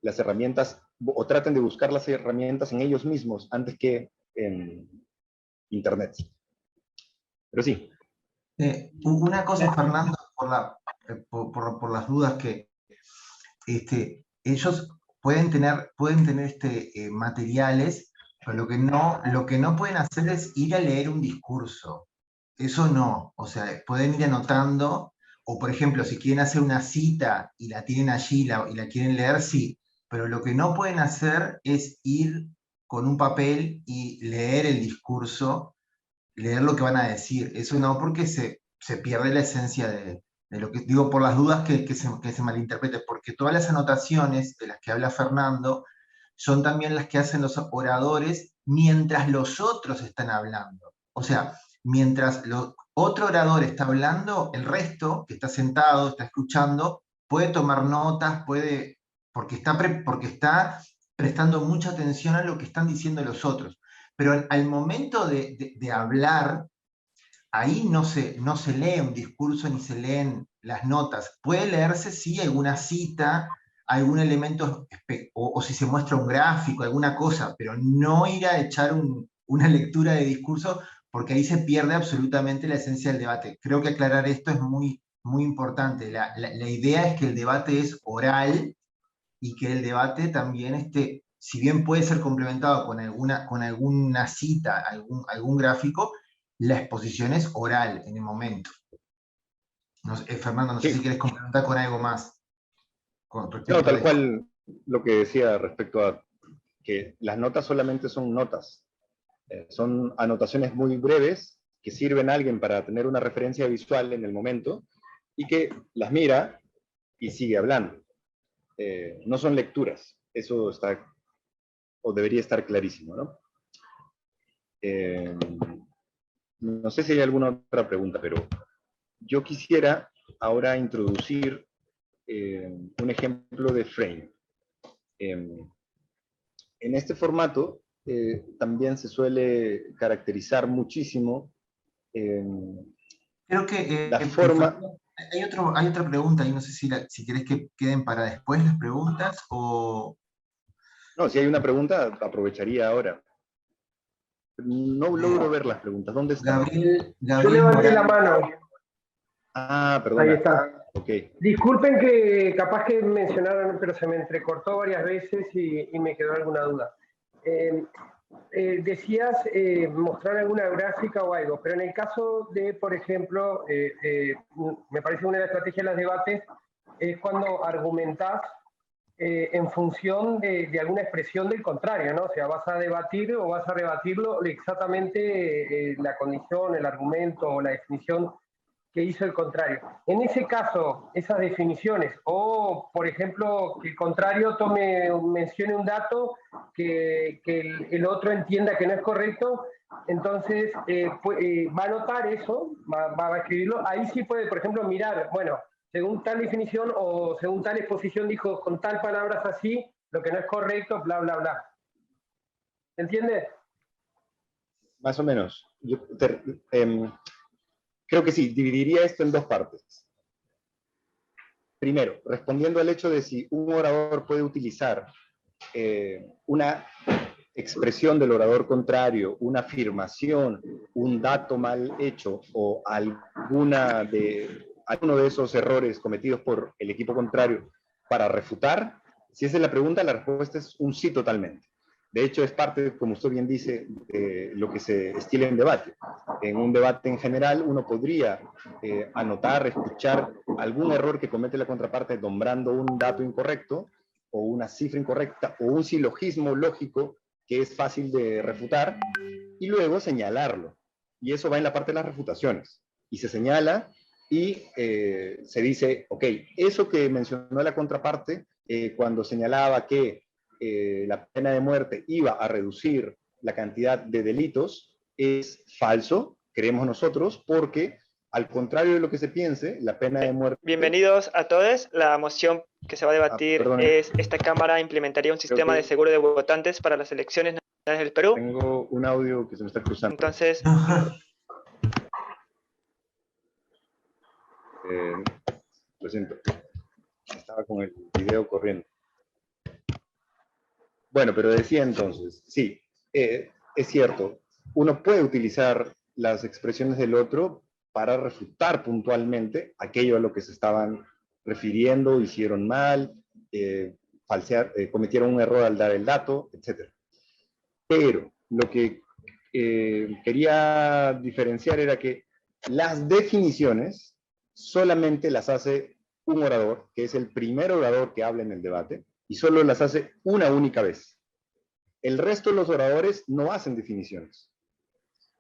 las herramientas o traten de buscar las herramientas en ellos mismos antes que en Internet. Pero sí. Una cosa, Fernando, por las dudas que ellos pueden tener materiales, pero lo que no pueden hacer es ir a leer un discurso. Eso no. O sea, pueden ir anotando, o por ejemplo, si quieren hacer una cita y la tienen allí y la quieren leer, sí. Pero lo que no pueden hacer es ir con un papel y leer el discurso, leer lo que van a decir. Eso no, porque se pierde la esencia de lo que digo, por las dudas que se malinterprete, porque todas las anotaciones de las que habla Fernando son también las que hacen los oradores mientras los otros están hablando. O sea, mientras otro orador está hablando, el resto que está sentado, está escuchando, puede tomar notas, porque está prestando mucha atención a lo que están diciendo los otros. Pero al momento de hablar, ahí no se lee un discurso ni se leen las notas. Puede leerse, sí, alguna cita, algún elemento, o si se muestra un gráfico, alguna cosa, pero no ir a echar una lectura de discurso, porque ahí se pierde absolutamente la esencia del debate. Creo que aclarar esto es muy, muy importante. La idea es que el debate es oral, y que el debate también, si bien puede ser complementado con alguna cita, algún gráfico, la exposición es oral en el momento. Fernando, no sé si Sí. quieres complementar con algo más con No, respecto a tal esto. cual lo que decía respecto a que las notas solamente son notas. Son anotaciones muy breves que sirven a alguien para tener una referencia visual en el momento y que las mira y sigue hablando. No son lecturas. Eso está, o debería estar clarísimo, ¿no? No sé si hay alguna otra pregunta, pero yo quisiera ahora introducir un ejemplo de frame. En este formato también se suele caracterizar muchísimo Creo que la forma... Fernando, hay otra pregunta, y no sé si querés que queden para después las preguntas o... No, si hay una pregunta, aprovecharía ahora. No logro ver las preguntas. ¿Dónde están? Gabriel, Yo Gabriel levanté la Morán. mano. Ah, Ahí perdona. está. Ok. Disculpen que capaz que mencionaron, pero se me entrecortó varias veces y me quedó alguna duda. Decías mostrar alguna gráfica o algo, pero en el caso de, por ejemplo, me parece una de las estrategias de los debates es cuando argumentás en función de alguna expresión del contrario, ¿no? O sea, vas a debatir o vas a rebatirlo exactamente la condición, el argumento o la definición que hizo el contrario. En ese caso, esas definiciones, o por ejemplo, que el contrario mencione un dato que el otro entienda que no es correcto, entonces va a anotar eso, va a escribirlo, ahí sí puede, por ejemplo, mirar, bueno, según tal definición o según tal exposición dijo con tal palabras así, lo que no es correcto, bla, bla, bla. ¿Entiendes? Más o menos. Creo que sí, dividiría esto en dos partes. Primero, respondiendo al hecho de si un orador puede utilizar una expresión del orador contrario, una afirmación, un dato mal hecho o alguno de esos errores cometidos por el equipo contrario para refutar, si esa es la pregunta, la respuesta es un sí totalmente. De hecho, es parte, como usted bien dice, de lo que se estila en debate. En un debate en general, uno podría anotar, escuchar algún error que comete la contraparte nombrando un dato incorrecto o una cifra incorrecta o un silogismo lógico que es fácil de refutar y luego señalarlo. Y eso va en la parte de las refutaciones. Y se señala y se dice, ok, eso que mencionó la contraparte cuando señalaba que la pena de muerte iba a reducir la cantidad de delitos, es falso, creemos nosotros, porque al contrario de lo que se piense, la pena de muerte... Bienvenidos a todos. La moción que se va a debatir es: esta Cámara implementaría un sistema de seguro de votantes para las elecciones nacionales del Perú. Tengo un audio que se me está cruzando. Entonces... Lo siento. Estaba con el video corriendo. Bueno, pero decía entonces, sí, es cierto, uno puede utilizar las expresiones del otro para refutar puntualmente aquello a lo que se estaban refiriendo, hicieron mal, cometieron un error al dar el dato, etc. Pero lo que quería diferenciar era que las definiciones solamente las hace un orador, que es el primer orador que habla en el debate, y solo las hace una única vez. El resto de los oradores no hacen definiciones.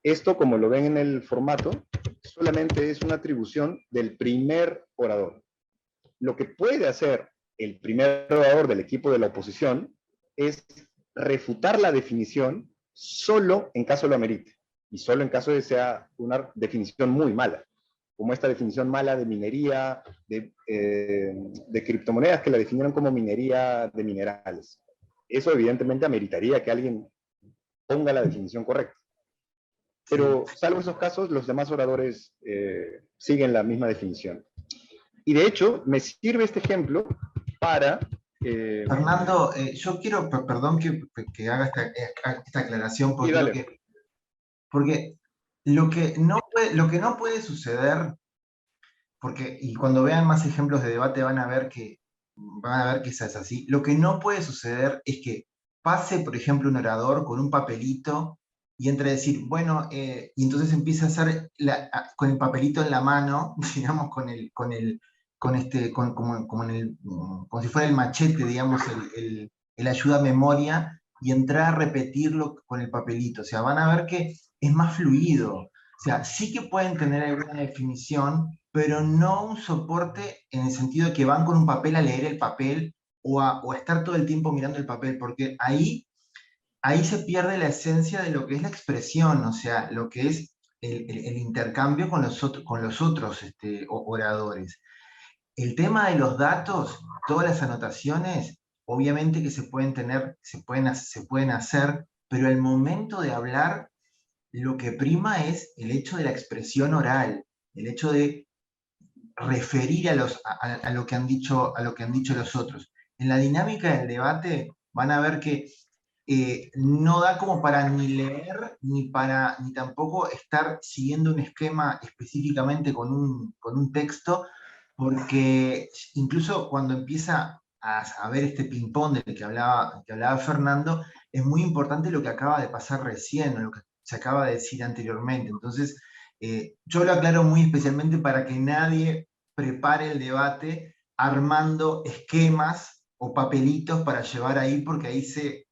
Esto, como lo ven en el formato, solamente es una atribución del primer orador. Lo que puede hacer el primer orador del equipo de la oposición es refutar la definición solo en caso lo amerite, y solo en caso de sea una definición muy mala, como esta definición mala de minería, de criptomonedas, que la definieron como minería de minerales. Eso evidentemente ameritaría que alguien ponga la definición correcta. Pero salvo esos casos, los demás oradores siguen la misma definición. Y de hecho, me sirve este ejemplo para... Fernando, yo quiero, perdón que haga esta aclaración, porque lo que no puede suceder, y cuando vean más ejemplos de debate van a ver que eso es así, lo que no puede suceder es que pase, por ejemplo, un orador con un papelito y entre a decir, bueno, y entonces empieza a hacer con el papelito en la mano, digamos, como si fuera el machete, digamos, el ayuda a memoria, y entrar a repetirlo con el papelito. O sea, van a ver que es más fluido. O sea, sí que pueden tener alguna definición, pero no un soporte en el sentido de que van con un papel a leer el papel o a estar todo el tiempo mirando el papel, porque ahí se pierde la esencia de lo que es la expresión, o sea, lo que es el intercambio con los otros oradores. El tema de los datos, todas las anotaciones, obviamente que se pueden hacer, pero al momento de hablar, lo que prima es el hecho de la expresión oral, el hecho de referir a lo que han dicho los otros. En la dinámica del debate van a ver que no da como para ni leer, ni tampoco estar siguiendo un esquema específicamente con un texto, porque incluso cuando empieza a ver este ping-pong del que hablaba Fernando, es muy importante lo que acaba de pasar recién, o lo que se acaba de decir anteriormente. Entonces, yo lo aclaro muy especialmente para que nadie prepare el debate armando esquemas o papelitos para llevar ahí, porque ahí se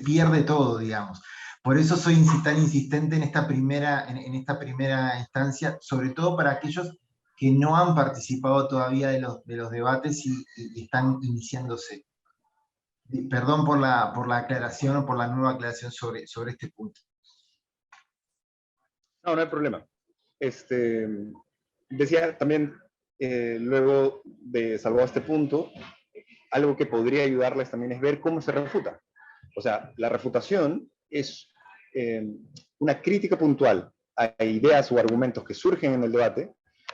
pierde todo, digamos. Por eso soy tan insistente en esta primera instancia, sobre todo para aquellos que no han participado todavía de los debates y están iniciándose. Perdón por la aclaración o por la nueva aclaración sobre este punto. No, no hay problema. Decía también, luego de salvar este punto, algo que podría ayudarles también es ver cómo se refuta. O sea, la refutación es una crítica puntual a ideas o argumentos que surgen en el debate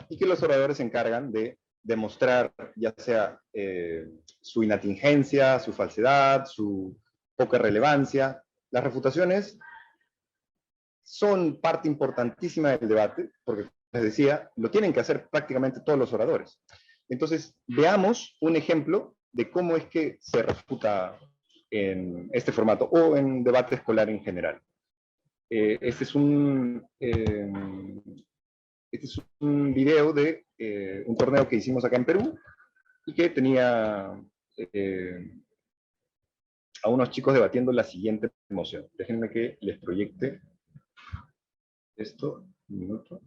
y que los oradores se encargan de demostrar ya sea su inatingencia, su falsedad, su poca relevancia. Las refutaciones son parte importantísima del debate, porque, les decía, lo tienen que hacer prácticamente todos los oradores. Entonces, veamos un ejemplo de cómo es que se refuta en este formato, o en debate escolar en general. Este es un video de un torneo que hicimos acá en Perú, y que tenía a unos chicos debatiendo la siguiente moción. Déjenme que les proyecte esto, un minuto.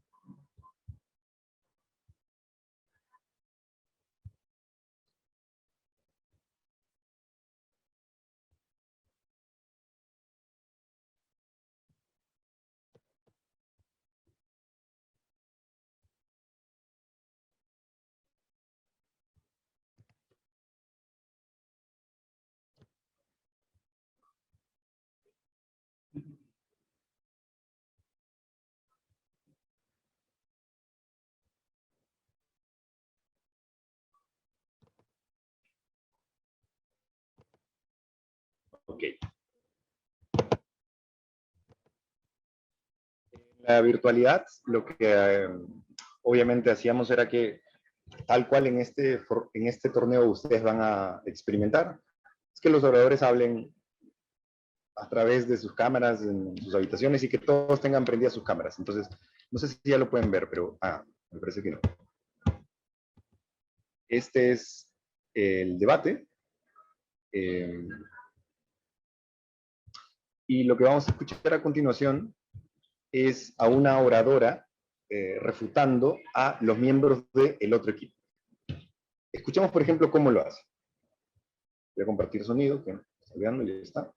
Ok. En la virtualidad, lo que obviamente hacíamos era que, tal cual en este torneo ustedes van a experimentar, es que los oradores hablen a través de sus cámaras en sus habitaciones y que todos tengan prendidas sus cámaras. Entonces, no sé si ya lo pueden ver, pero me parece que no. Este es el debate. Y lo que vamos a escuchar a continuación es a una oradora refutando a los miembros del otro equipo. Escuchemos, por ejemplo, cómo lo hace. Voy a compartir sonido, que está olvidando, y ya está.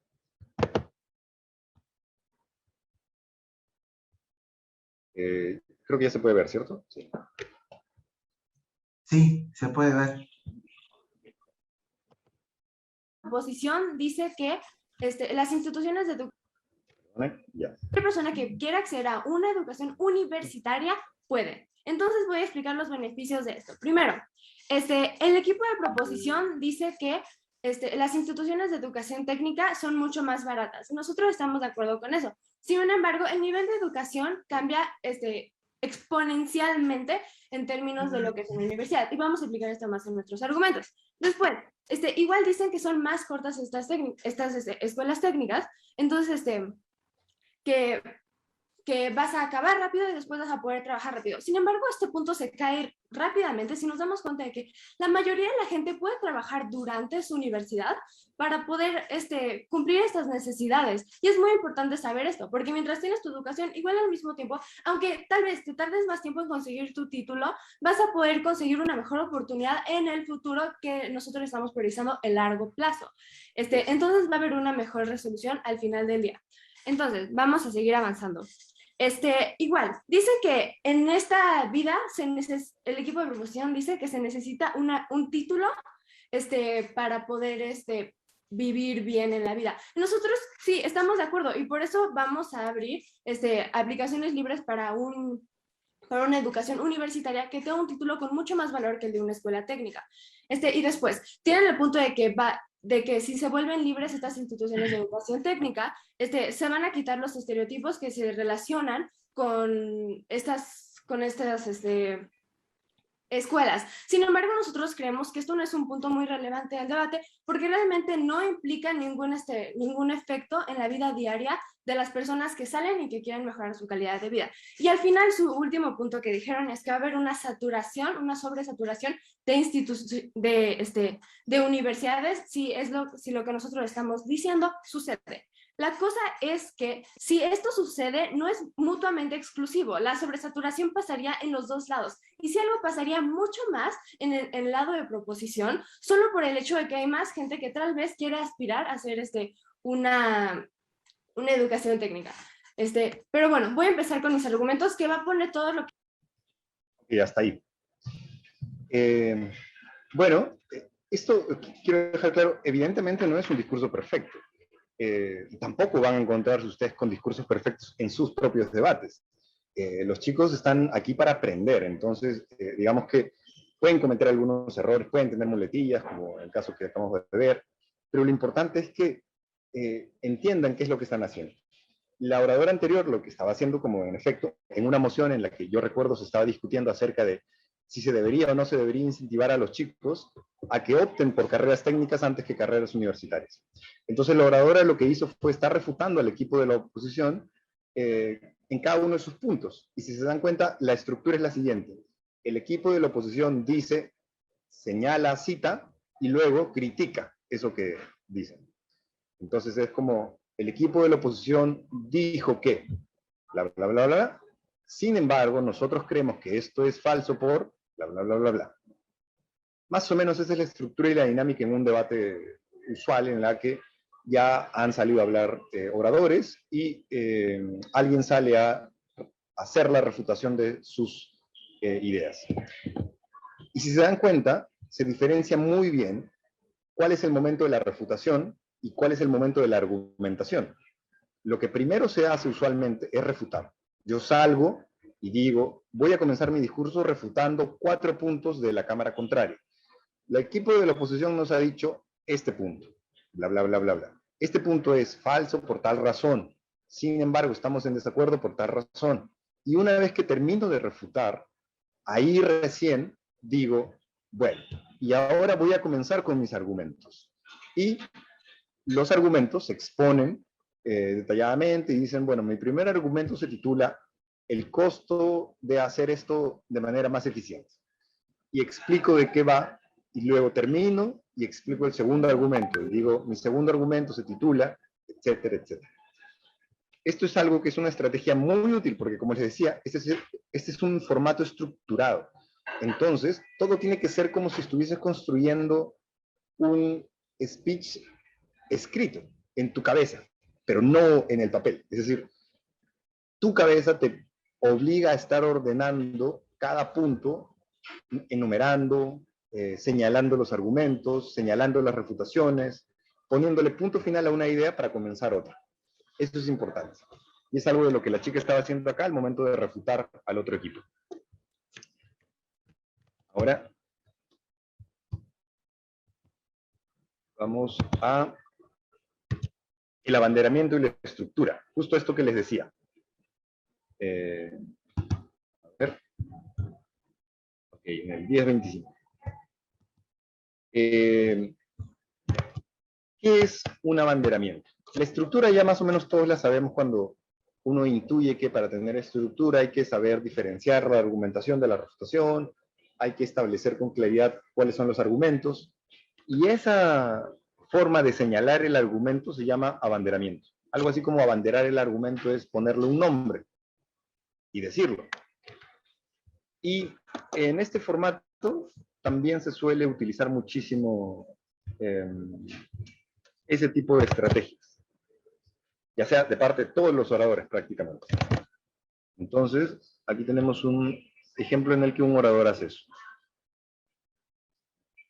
Creo que ya se puede ver, ¿cierto? Sí. Sí, se puede ver. La proposición dice que las instituciones de educación, Ya. cualquier persona que quiera acceder a una educación universitaria puede. Entonces voy a explicar los beneficios de esto. Primero, el equipo de proposición dice que las instituciones de educación técnica son mucho más baratas. Nosotros estamos de acuerdo con eso. Sin embargo, el nivel de educación cambia exponencialmente en términos de lo que es una universidad. Y vamos a explicar esto más en nuestros argumentos. Después, igual dicen que son más cortas estas escuelas técnicas, entonces que vas a acabar rápido y después vas a poder trabajar rápido. Sin embargo, este punto se cae rápidamente si nos damos cuenta de que la mayoría de la gente puede trabajar durante su universidad para poder cumplir estas necesidades. Y es muy importante saber esto, porque mientras tienes tu educación, igual al mismo tiempo, aunque tal vez te tardes más tiempo en conseguir tu título, vas a poder conseguir una mejor oportunidad en el futuro, que nosotros estamos priorizando el largo plazo. Entonces va a haber una mejor resolución al final del día. Entonces, vamos a seguir avanzando. Igual, dice que en esta vida el equipo de proposición dice que se necesita un título para poder vivir bien en la vida. Nosotros sí estamos de acuerdo, y por eso vamos a abrir aplicaciones libres para una educación universitaria que tenga un título con mucho más valor que el de una escuela técnica. Y después, tienen el punto de que si se vuelven libres estas instituciones de educación técnica, se van a quitar los estereotipos que se relacionan con estas escuelas. Sin embargo, nosotros creemos que esto no es un punto muy relevante del debate porque realmente no implica ningún efecto en la vida diaria de las personas que salen y que quieren mejorar su calidad de vida. Y al final, su último punto que dijeron es que va a haber una saturación, una sobresaturación de universidades si lo que nosotros estamos diciendo sucede. La cosa es que si esto sucede, no es mutuamente exclusivo. La sobresaturación pasaría en los dos lados. Y si algo pasaría mucho más en el lado de proposición, solo por el hecho de que hay más gente que tal vez quiere aspirar a hacer una educación técnica. Pero bueno, voy a empezar con mis argumentos, que va a poner todo lo que... Y hasta ahí. Bueno, esto quiero dejar claro, evidentemente no es un discurso perfecto. Tampoco van a encontrarse ustedes con discursos perfectos en sus propios debates. Los chicos están aquí para aprender, entonces digamos que pueden cometer algunos errores, pueden tener muletillas, como el caso que acabamos de ver, pero lo importante es que entiendan qué es lo que están haciendo. La oradora anterior lo que estaba haciendo, como en efecto, en una moción en la que yo recuerdo se estaba discutiendo acerca de si se debería o no se debería incentivar a los chicos a que opten por carreras técnicas antes que carreras universitarias. Entonces la oradora lo que hizo fue estar refutando al equipo de la oposición en cada uno de sus puntos. Y si se dan cuenta, la estructura es la siguiente. El equipo de la oposición dice, señala, cita, y luego critica eso que dicen. Entonces es como, el equipo de la oposición dijo que, bla, bla, bla, bla. Sin embargo, nosotros creemos que esto es falso por, bla, bla, bla, bla, bla. Más o menos esa es la estructura y la dinámica en un debate usual en la que ya han salido a hablar oradores y alguien sale a hacer la refutación de sus ideas. Y si se dan cuenta, se diferencia muy bien cuál es el momento de la refutación y cuál es el momento de la argumentación. Lo que primero se hace usualmente es refutar. Yo salgo y digo, voy a comenzar mi discurso refutando 4 puntos de la cámara contraria. El equipo de la oposición nos ha dicho este punto, bla, bla, bla, bla, bla. Este punto es falso por tal razón. Sin embargo, estamos en desacuerdo por tal razón. Y una vez que termino de refutar, ahí recién digo, bueno, y ahora voy a comenzar con mis argumentos. Y los argumentos se exponen detalladamente y dicen, bueno, mi primer argumento se titula el costo de hacer esto de manera más eficiente. Y explico de qué va, y luego termino y explico el segundo argumento. Y digo, mi segundo argumento se titula, etcétera, etcétera. Esto es algo que es una estrategia muy útil, porque como les decía, este es un formato estructurado. Entonces, todo tiene que ser como si estuvieses construyendo un speech escrito en tu cabeza, pero no en el papel. Es decir, tu cabeza te obliga a estar ordenando cada punto, enumerando, señalando los argumentos, señalando las refutaciones, poniéndole punto final a una idea para comenzar otra. Eso es importante. Y es algo de lo que la chica estaba haciendo acá al momento de refutar al otro equipo. Ahora, vamos a el abanderamiento y la estructura. Justo esto que les decía. A ver. Ok, en el 1025. ¿Qué es un abanderamiento? La estructura ya más o menos todos la sabemos cuando uno intuye que para tener estructura hay que saber diferenciar la argumentación de la refutación, hay que establecer con claridad cuáles son los argumentos, y esa forma de señalar el argumento se llama abanderamiento. Algo así como abanderar el argumento es ponerle un nombre y decirlo. Y en este formato también se suele utilizar muchísimo ese tipo de estrategias, ya sea de parte de todos los oradores prácticamente. Entonces, aquí tenemos un ejemplo en el que un orador hace eso.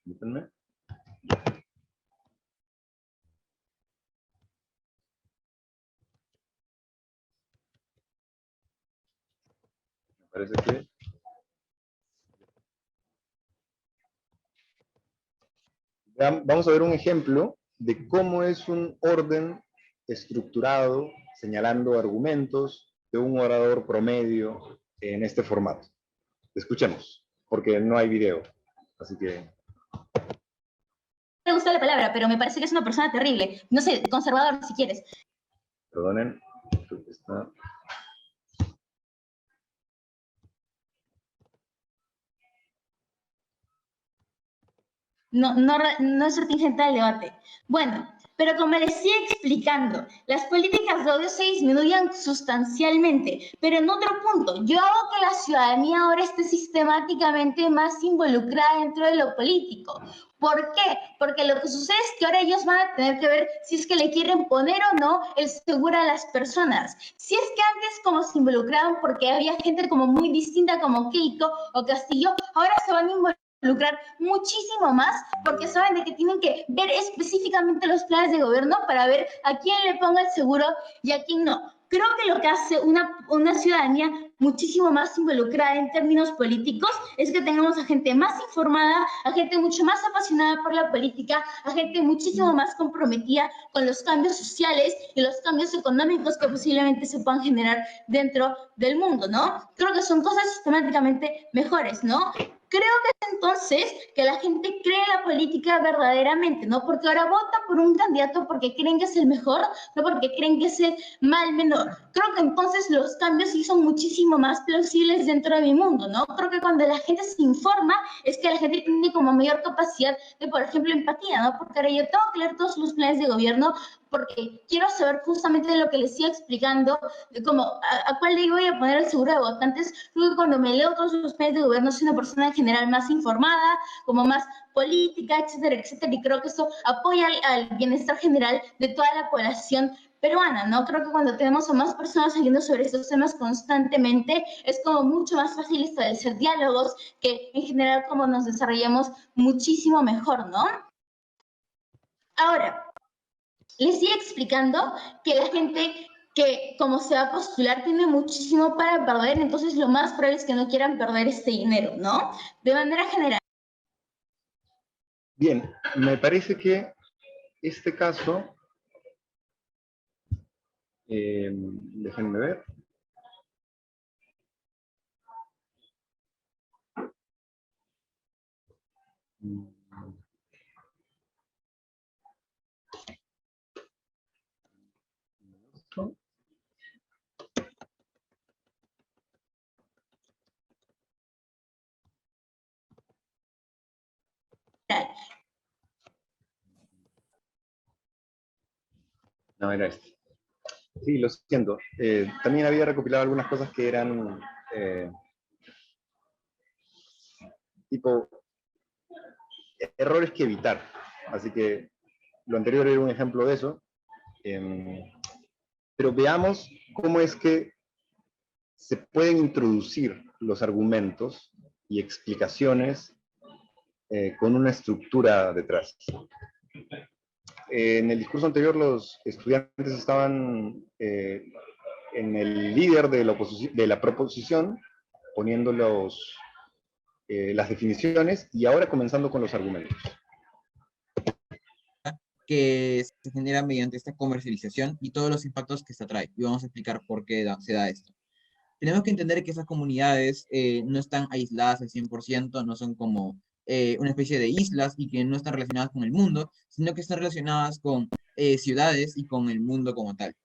Permítanme. Me parece que... Vamos a ver un ejemplo de cómo es un orden estructurado, señalando argumentos de un orador promedio en este formato. Escuchemos. porque no hay video. Así que... Me gusta la palabra, pero me parece que es una persona terrible. No sé, conservador si quieres. Perdonen. Creo que está... No es retingente el debate. Bueno, pero como les sigo explicando, las políticas de odio se disminuyen sustancialmente, pero en otro punto, yo hago que la ciudadanía ahora esté sistemáticamente más involucrada dentro de lo político. ¿Por qué? Porque lo que sucede es que ahora ellos van a tener que ver si es que le quieren poner o no el seguro a las personas. Si es que antes como se involucraban porque había gente como muy distinta como Keiko o Castillo, ahora se van a involucrar muchísimo más porque saben de que tienen que ver específicamente los planes de gobierno para ver a quién le ponga el seguro y a quién no. Creo que lo que hace una ciudadanía muchísimo más involucrada en términos políticos es que tengamos a gente más informada, a gente mucho más apasionada por la política, a gente muchísimo más comprometida con los cambios sociales y los cambios económicos que posiblemente se puedan generar dentro del mundo, ¿no? Creo que son cosas sistemáticamente mejores, ¿no? Creo que es entonces que la gente cree en la política verdaderamente, ¿no? Porque ahora vota por un candidato porque creen que es el mejor, no porque creen que es el mal menor. Creo que entonces los cambios sí son muchísimo más plausibles dentro de mi mundo, ¿no? Creo que cuando la gente se informa es que la gente tiene como mayor capacidad de, por ejemplo, empatía, ¿no? Porque ahora yo tengo que leer todos los planes de gobierno porque quiero saber justamente lo que les sigo explicando, de cómo, a cuál ley voy a poner el seguro de votantes. Creo que cuando me leo todos los planes de gobierno soy una persona en general más informada, como más política, etcétera, etcétera, y creo que eso apoya al bienestar general de toda la población peruana, ¿no? Creo que cuando tenemos a más personas saliendo sobre estos temas constantemente, es como mucho más fácil establecer diálogos que en general como nos desarrollamos muchísimo mejor, ¿no? Ahora, les sigo explicando que la gente que como se va a postular tiene muchísimo para perder, entonces lo más probable es que no quieran perder este dinero, ¿no? De manera general. Bien, me parece que este caso, déjenme ver. No, era este. Sí, lo siento. También había recopilado algunas cosas que eran tipo errores que evitar. Así que lo anterior era un ejemplo de eso. Pero veamos cómo es que se pueden introducir los argumentos y explicaciones con una estructura detrás. En el discurso anterior los estudiantes estaban en el líder de la proposición, poniendo las definiciones y ahora comenzando con los argumentos. Que se genera mediante esta comercialización y todos los impactos que se atrae. Y vamos a explicar por qué se da esto. Tenemos que entender que esas comunidades no están aisladas al 100%, no son como una especie de islas y que no están relacionadas con el mundo, sino que están relacionadas con ciudades y con el mundo como tal.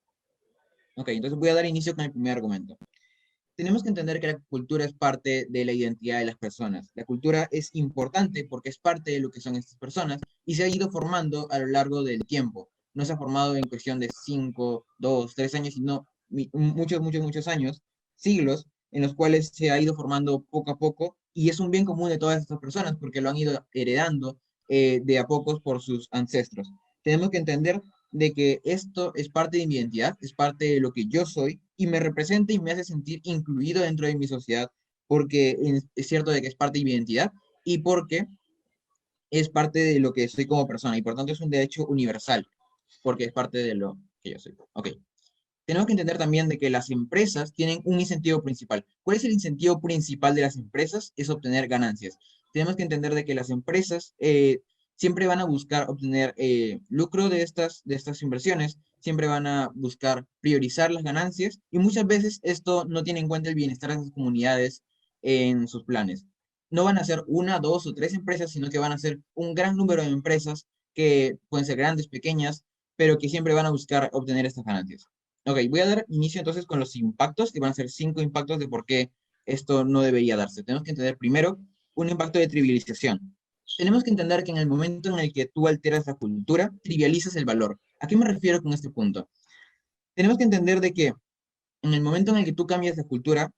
Ok, entonces voy a dar inicio con el primer argumento. Tenemos que entender que la cultura es parte de la identidad de las personas. La cultura es importante porque es parte de lo que son estas personas y se ha ido formando a lo largo del tiempo. No se ha formado en cuestión de 5, 2, 3 años, sino muchos años, siglos, en los cuales se ha ido formando poco a poco y es un bien común de todas estas personas porque lo han ido heredando de a pocos por sus ancestros. Tenemos que entender de que esto es parte de mi identidad, es parte de lo que yo soy y me representa y me hace sentir incluido dentro de mi sociedad porque es cierto de que es parte de mi identidad y porque es parte de lo que soy como persona y por tanto es un derecho universal porque es parte de lo que yo soy. Ok. Tenemos que entender también de que las empresas tienen un incentivo principal. ¿Cuál es el incentivo principal de las empresas? Es obtener ganancias. Tenemos que entender de que las empresas siempre van a buscar obtener lucro de estas inversiones, siempre van a buscar priorizar las ganancias y muchas veces esto no tiene en cuenta el bienestar de las comunidades en sus planes. no van a ser una, dos o tres empresas, sino que van a ser un gran número de empresas que pueden ser grandes, pequeñas, pero que siempre van a buscar obtener estas ganancias. Ok, voy a dar inicio entonces con los impactos, que van a ser 5 impactos de por qué esto no debería darse. Tenemos que entender primero un impacto de trivialización. Tenemos que entender que en el momento en el que tú alteras la cultura, trivializas el valor. ¿A qué me refiero con este punto? Tenemos que entender de que en el momento en el que tú cambias la cultura,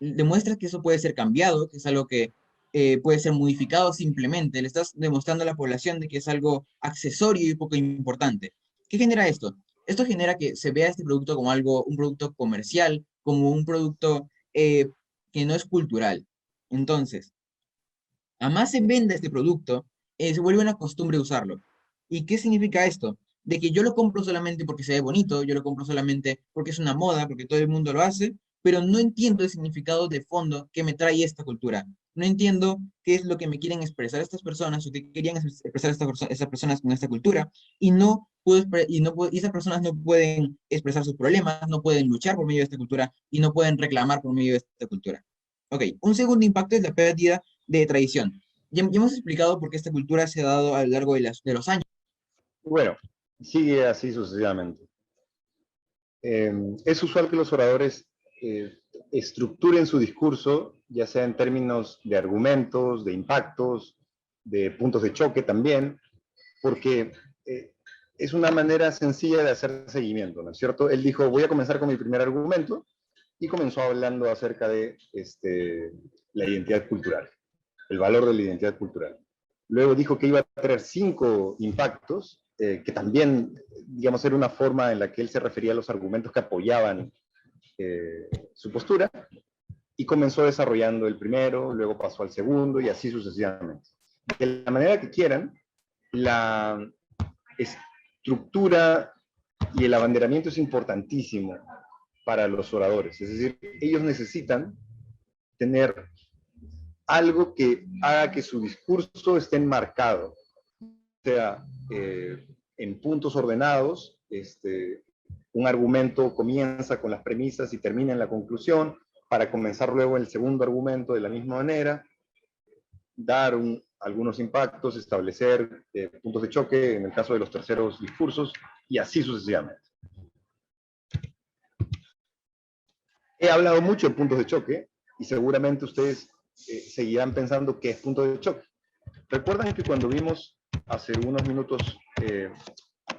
demuestras que eso puede ser cambiado, que es algo que puede ser modificado simplemente. Le estás demostrando a la población de que es algo accesorio y poco importante. ¿Qué genera esto? Esto genera que se vea este producto como algo, un producto comercial, como un producto que no es cultural. Entonces, a más se venda este producto, se vuelve una costumbre usarlo. ¿Y qué significa esto? De que yo lo compro solamente porque se ve bonito, yo lo compro solamente porque es una moda, porque todo el mundo lo hace, pero no entiendo el significado de fondo que me trae esta cultura. No entiendo qué es lo que me quieren expresar estas personas o qué querían expresar estas personas con esta cultura y y esas personas no pueden expresar sus problemas, no pueden luchar por medio de esta cultura y no pueden reclamar por medio de esta cultura. Ok, un segundo impacto es la pérdida de tradición. Ya hemos explicado por qué esta cultura se ha dado a lo largo de los años. Bueno, sigue así sucesivamente. Es usual que los oradores estructuren su discurso, ya sea en términos de argumentos, de impactos, de puntos de choque también, porque es una manera sencilla de hacer seguimiento, ¿no es cierto? Él dijo, voy a comenzar con mi primer argumento, y comenzó hablando acerca de la identidad cultural, el valor de la identidad cultural. Luego dijo que iba a traer 5 impactos, que también, digamos, era una forma en la que él se refería a los argumentos que apoyaban su postura, y comenzó desarrollando el primero, luego pasó al segundo, y así sucesivamente. De la manera que quieran, la estructura y el abanderamiento es importantísimo para los oradores. Es decir, ellos necesitan tener algo que haga que su discurso esté enmarcado, o sea, en puntos ordenados. Un argumento comienza con las premisas y termina en la conclusión, para comenzar luego el segundo argumento de la misma manera, dar algunos impactos, establecer puntos de choque en el caso de los terceros discursos, y así sucesivamente. He hablado mucho de puntos de choque, y seguramente ustedes seguirán pensando qué es punto de choque. ¿Recuerdan que cuando vimos hace unos minutos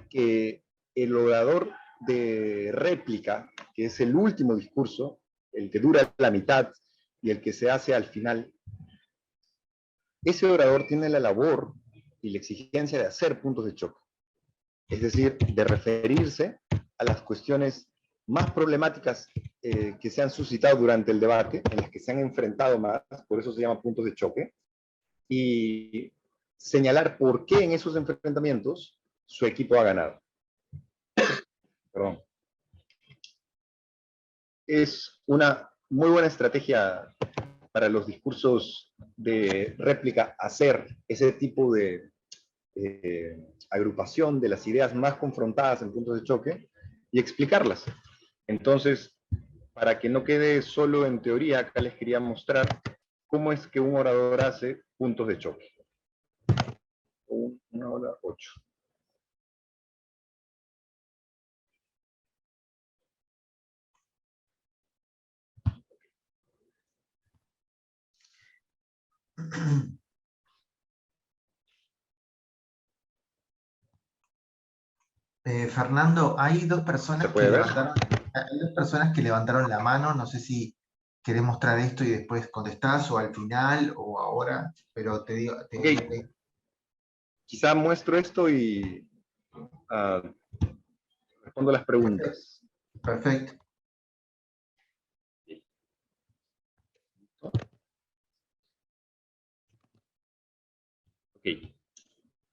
que el orador de réplica, que es el último discurso, el que dura la mitad y el que se hace al final, ese orador tiene la labor y la exigencia de hacer puntos de choque? Es decir, de referirse a las cuestiones más problemáticas que se han suscitado durante el debate, en las que se han enfrentado más, por eso se llama puntos de choque, y señalar por qué en esos enfrentamientos su equipo ha ganado. Perdón. Es una muy buena estrategia para los discursos de réplica hacer ese tipo de agrupación de las ideas más confrontadas en puntos de choque y explicarlas. Entonces, para que no quede solo en teoría, acá les quería mostrar cómo es que un orador hace puntos de choque. 1:08. Fernando, hay dos personas que levantaron la mano. No sé si querés mostrar esto y después contestás, o al final, o ahora, pero te digo. Okay. Quizá muestro esto y respondo las preguntas. Perfecto. Ok.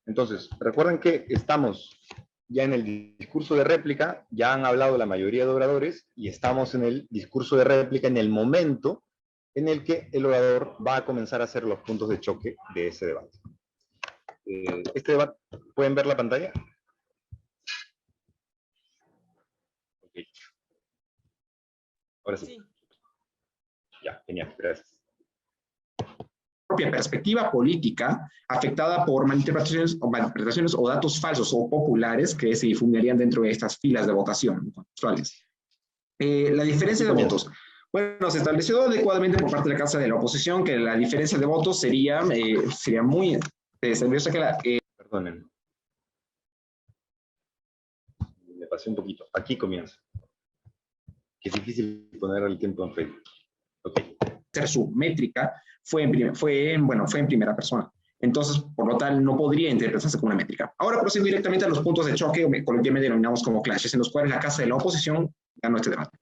Entonces, recuerden que estamos ya en el discurso de réplica, ya han hablado la mayoría de oradores, y estamos en el discurso de réplica en el momento en el que el orador va a comenzar a hacer los puntos de choque de ese debate. Este debate, ¿pueden ver la pantalla? Okay. Ahora sí. Ya, genial, gracias. propia perspectiva política afectada por malinterpretaciones o datos falsos o populares que se difundirían dentro de estas filas de votación actuales. La diferencia de votos. Bueno, se estableció adecuadamente por parte de la Casa de la Oposición que la diferencia de votos sería muy... Perdonen. Me pasé un poquito. Aquí comienza. Que es difícil poner el tiempo en Facebook. Okay. Su métrica fue en primera persona. Entonces, por lo tal, no podría interpretarse como una métrica. Ahora procedo directamente a los puntos de choque, o coloquialmente denominamos como clashes, en los cuales la Casa de la Oposición ganó este debate.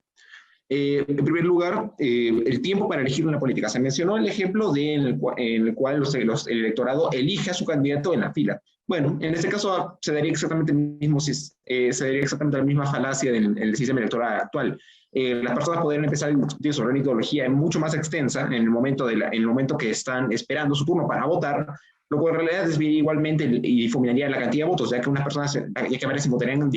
En primer lugar, el tiempo para elegir una política. Se mencionó el ejemplo en el cual el electorado elige a su candidato en la fila. Bueno, en este caso se daría exactamente la misma falacia del sistema electoral actual. Las personas podrían empezar a discutir sobre una ideología mucho más extensa en el momento que están esperando su turno para votar, lo cual en realidad desviaría igualmente y difuminaría la cantidad de votos, ya que unas personas, ya que varios se votarían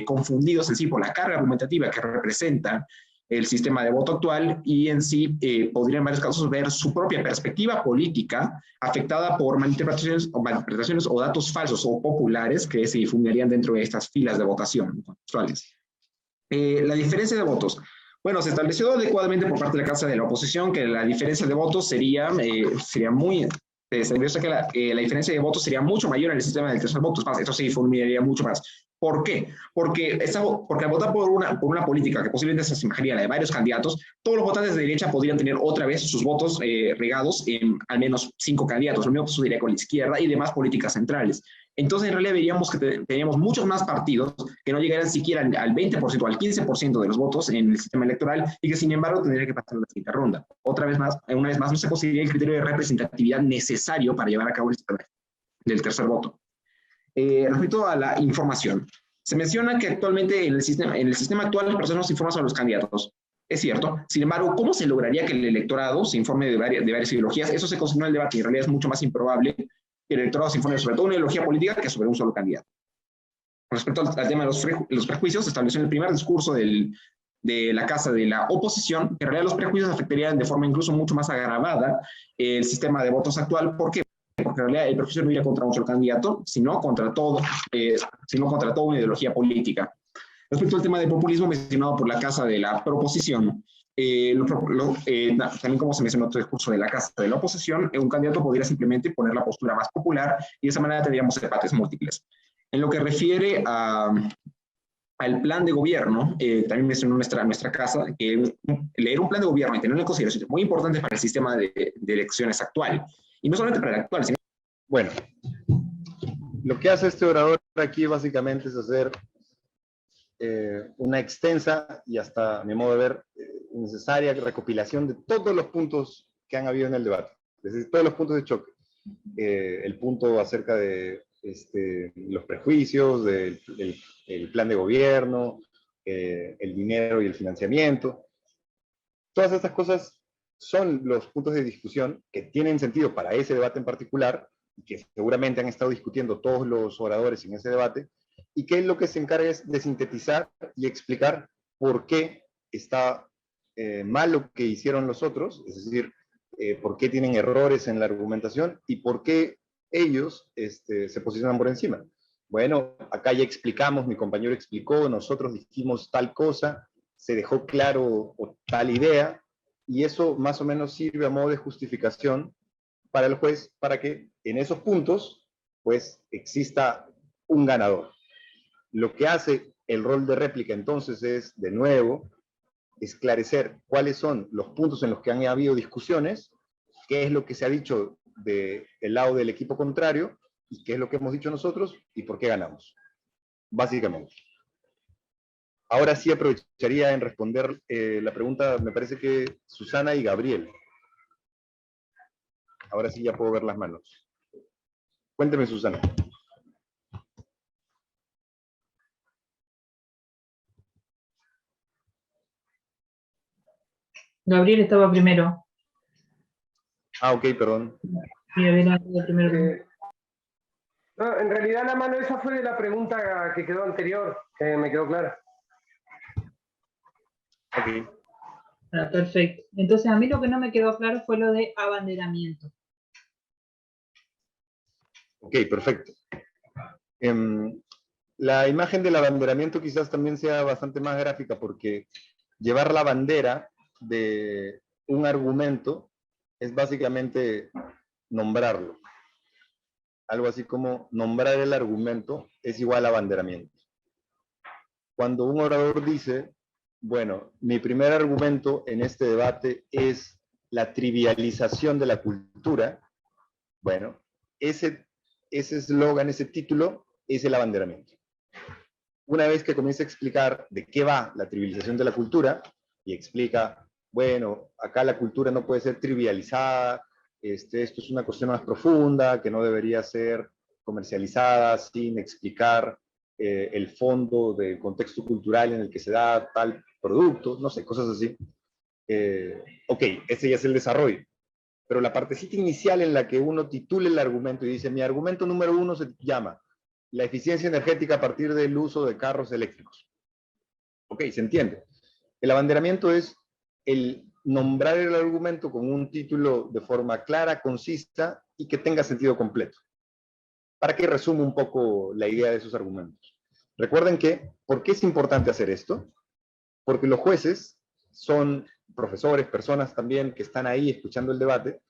confundidos en sí por la carga argumentativa que representa el sistema de voto actual, y en sí podrían en varios casos ver su propia perspectiva política afectada por malinterpretaciones o datos falsos o populares que se difundirían dentro de estas filas de votación actuales. La diferencia de votos. Bueno, se estableció adecuadamente por parte de la Casa de la Oposición que la diferencia de votos sería muy... Se estableció que la diferencia de votos sería mucho mayor en el sistema del tercer voto. Esto se difuminaría mucho más. ¿Por qué? Porque al votar por una política que posiblemente se asemejaría a la de varios candidatos, todos los votantes de derecha podrían tener otra vez sus votos regados en al menos 5 candidatos. Lo mismo sucedería con la izquierda y demás políticas centrales. Entonces, en realidad veríamos que teníamos muchos más partidos que no llegaran siquiera al 20% o al 15% de los votos en el sistema electoral y que, sin embargo, tendrían que pasar a la siguiente ronda. Una vez más, no se conseguiría el criterio de representatividad necesario para llevar a cabo el sistema del tercer voto. Respecto a la información, se menciona que actualmente en el sistema actual las personas se informan sobre los candidatos. Es cierto. Sin embargo, ¿cómo se lograría que el electorado se informe de varias ideologías? Eso se consignó en el debate y en realidad es mucho más improbable que el electorado se informe sobre toda una ideología política que sobre un solo candidato. Respecto al tema de los prejuicios, se estableció en el primer discurso de la Casa de la Oposición que en realidad los prejuicios afectarían de forma incluso mucho más agravada el sistema de votos actual. ¿Por qué? Porque en realidad el prejuicio no iría contra un solo candidato, sino contra toda una ideología política. Respecto al tema del populismo mencionado por la Casa de la Proposición, también como se mencionó en otro discurso de la Casa de la Oposición, un candidato podría simplemente poner la postura más popular y de esa manera tendríamos debates múltiples. En lo que refiere al plan de gobierno, también mencionó nuestra casa que leer un plan de gobierno y tenerlo en consideración es muy importante para el sistema de elecciones actual. Y no solamente para el actual, sino... Bueno, lo que hace este orador aquí básicamente es hacer una extensa y hasta, a mi modo de ver, necesaria recopilación de todos los puntos que han habido en el debate. Es decir, todos los puntos de choque. El punto acerca de los prejuicios, el plan de gobierno, el dinero y el financiamiento. Todas estas cosas son los puntos de discusión que tienen sentido para ese debate en particular, y que seguramente han estado discutiendo todos los oradores en ese debate, y que lo que se encarga es de sintetizar y explicar por qué está mal lo que hicieron los otros, es decir, por qué tienen errores en la argumentación y por qué ellos se posicionan por encima. Bueno, acá ya explicamos, mi compañero explicó, nosotros dijimos tal cosa, se dejó claro tal idea, y eso más o menos sirve a modo de justificación para el juez, para que en esos puntos, pues, exista un ganador. Lo que hace el rol de réplica entonces es, de nuevo, esclarecer cuáles son los puntos en los que han habido discusiones, qué es lo que se ha dicho del lado del equipo contrario, y qué es lo que hemos dicho nosotros, y por qué ganamos. Básicamente. Ahora sí aprovecharía en responder la pregunta, me parece que Susana y Gabriel. Ahora sí ya puedo ver las manos. Cuénteme, Susana. Gabriel estaba primero. Ah, ok, perdón. Sí, Gabriel estaba primero. No, en realidad la mano esa fue de la pregunta que quedó anterior, que me quedó clara. Ok. Ah, perfecto. Entonces a mí lo que no me quedó claro fue lo de abanderamiento. Ok, perfecto. La imagen del abanderamiento quizás también sea bastante más gráfica, porque llevar la bandera de un argumento es básicamente nombrarlo. Algo así como nombrar el argumento es igual a abanderamiento. Cuando un orador dice, bueno, mi primer argumento en este debate es la trivialización de la cultura, bueno, ese eslogan, ese título, es el abanderamiento. Una vez que comienza a explicar de qué va la trivialización de la cultura, y explica, bueno, acá la cultura no puede ser trivializada, esto es una cuestión más profunda, que no debería ser comercializada sin explicar el fondo del contexto cultural en el que se da tal producto, no sé, cosas así. Ok, ese ya es el desarrollo. Pero la partecita inicial en la que uno titula el argumento y dice, mi argumento número 1 se llama la eficiencia energética a partir del uso de carros eléctricos. Ok, se entiende. El abanderamiento es el nombrar el argumento con un título de forma clara, concisa y que tenga sentido completo. Para que resume un poco la idea de esos argumentos. Recuerden que, ¿por qué es importante hacer esto? Porque los jueces son profesores, personas también que están ahí escuchando el debate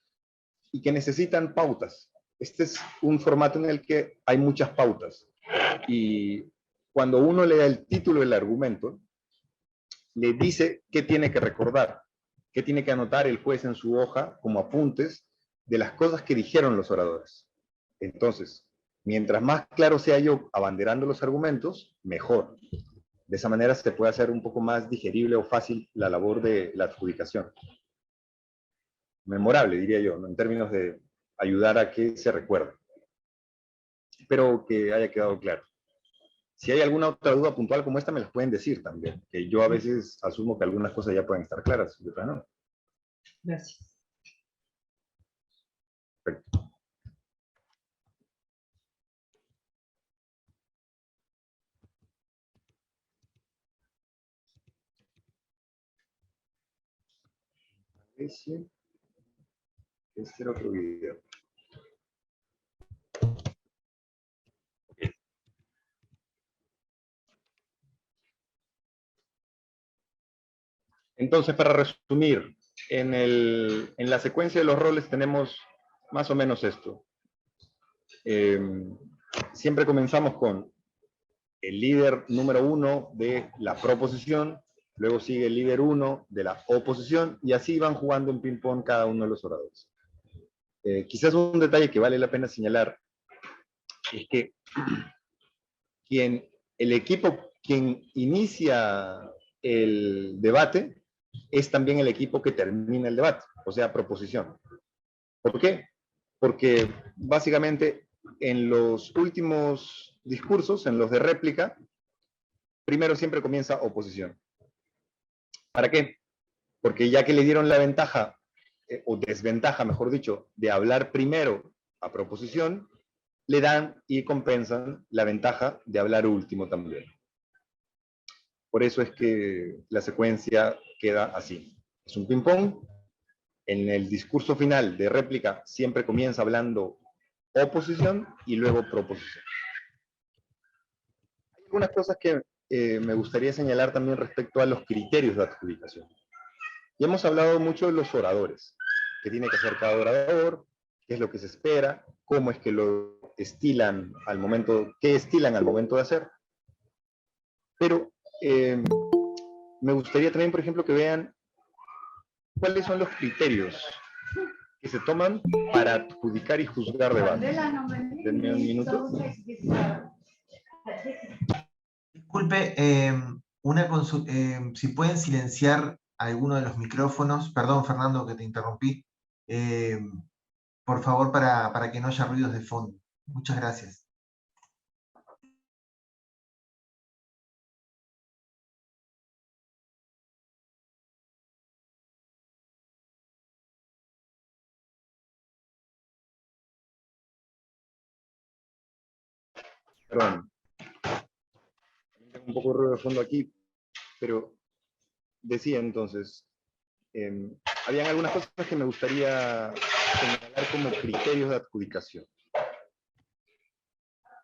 y que necesitan pautas. Este es un formato en el que hay muchas pautas. Y cuando uno le da el título del argumento, le dice qué tiene que recordar, qué tiene que anotar el juez en su hoja como apuntes de las cosas que dijeron los oradores. Entonces, mientras más claro sea yo abanderando los argumentos, mejor. De esa manera se puede hacer un poco más digerible o fácil la labor de la adjudicación. Memorable, diría yo, ¿no? En términos de ayudar a que se recuerde. Espero que haya quedado claro. Si hay alguna otra duda puntual como esta, me las pueden decir también, que yo a veces asumo que algunas cosas ya pueden estar claras, y otras no. Gracias. Perfecto. Este era otro video. Entonces, para resumir, en la secuencia de los roles tenemos más o menos esto. Siempre comenzamos con el líder número 1 de la proposición, luego sigue el líder 1 de la oposición, y así van jugando en ping-pong cada uno de los oradores. Quizás un detalle que vale la pena señalar es que quien inicia el debate es también el equipo que termina el debate, o sea, proposición. ¿Por qué? Porque básicamente en los últimos discursos, en los de réplica, primero siempre comienza oposición. ¿Para qué? Porque ya que le dieron la ventaja, o desventaja, mejor dicho, de hablar primero a proposición, le dan y compensan la ventaja de hablar último también. Por eso es que la secuencia queda así. Es un ping-pong. En el discurso final de réplica siempre comienza hablando oposición y luego proposición. Hay algunas cosas que me gustaría señalar también respecto a los criterios de adjudicación. Ya hemos hablado mucho de los oradores, qué tiene que hacer cada orador, qué es lo que se espera, cómo es que lo estilan al momento, qué estilan al momento de hacer. Pero me gustaría también, por ejemplo, que vean cuáles son los criterios que se toman para adjudicar y juzgar debates. Denme un minuto. Disculpe, si pueden silenciar alguno de los micrófonos. Perdón, Fernando, que te interrumpí. Por favor, para que no haya ruidos de fondo. Muchas gracias. Perdón. Tengo un poco de ruido de fondo aquí, pero decía entonces, habían algunas cosas que me gustaría señalar como criterios de adjudicación.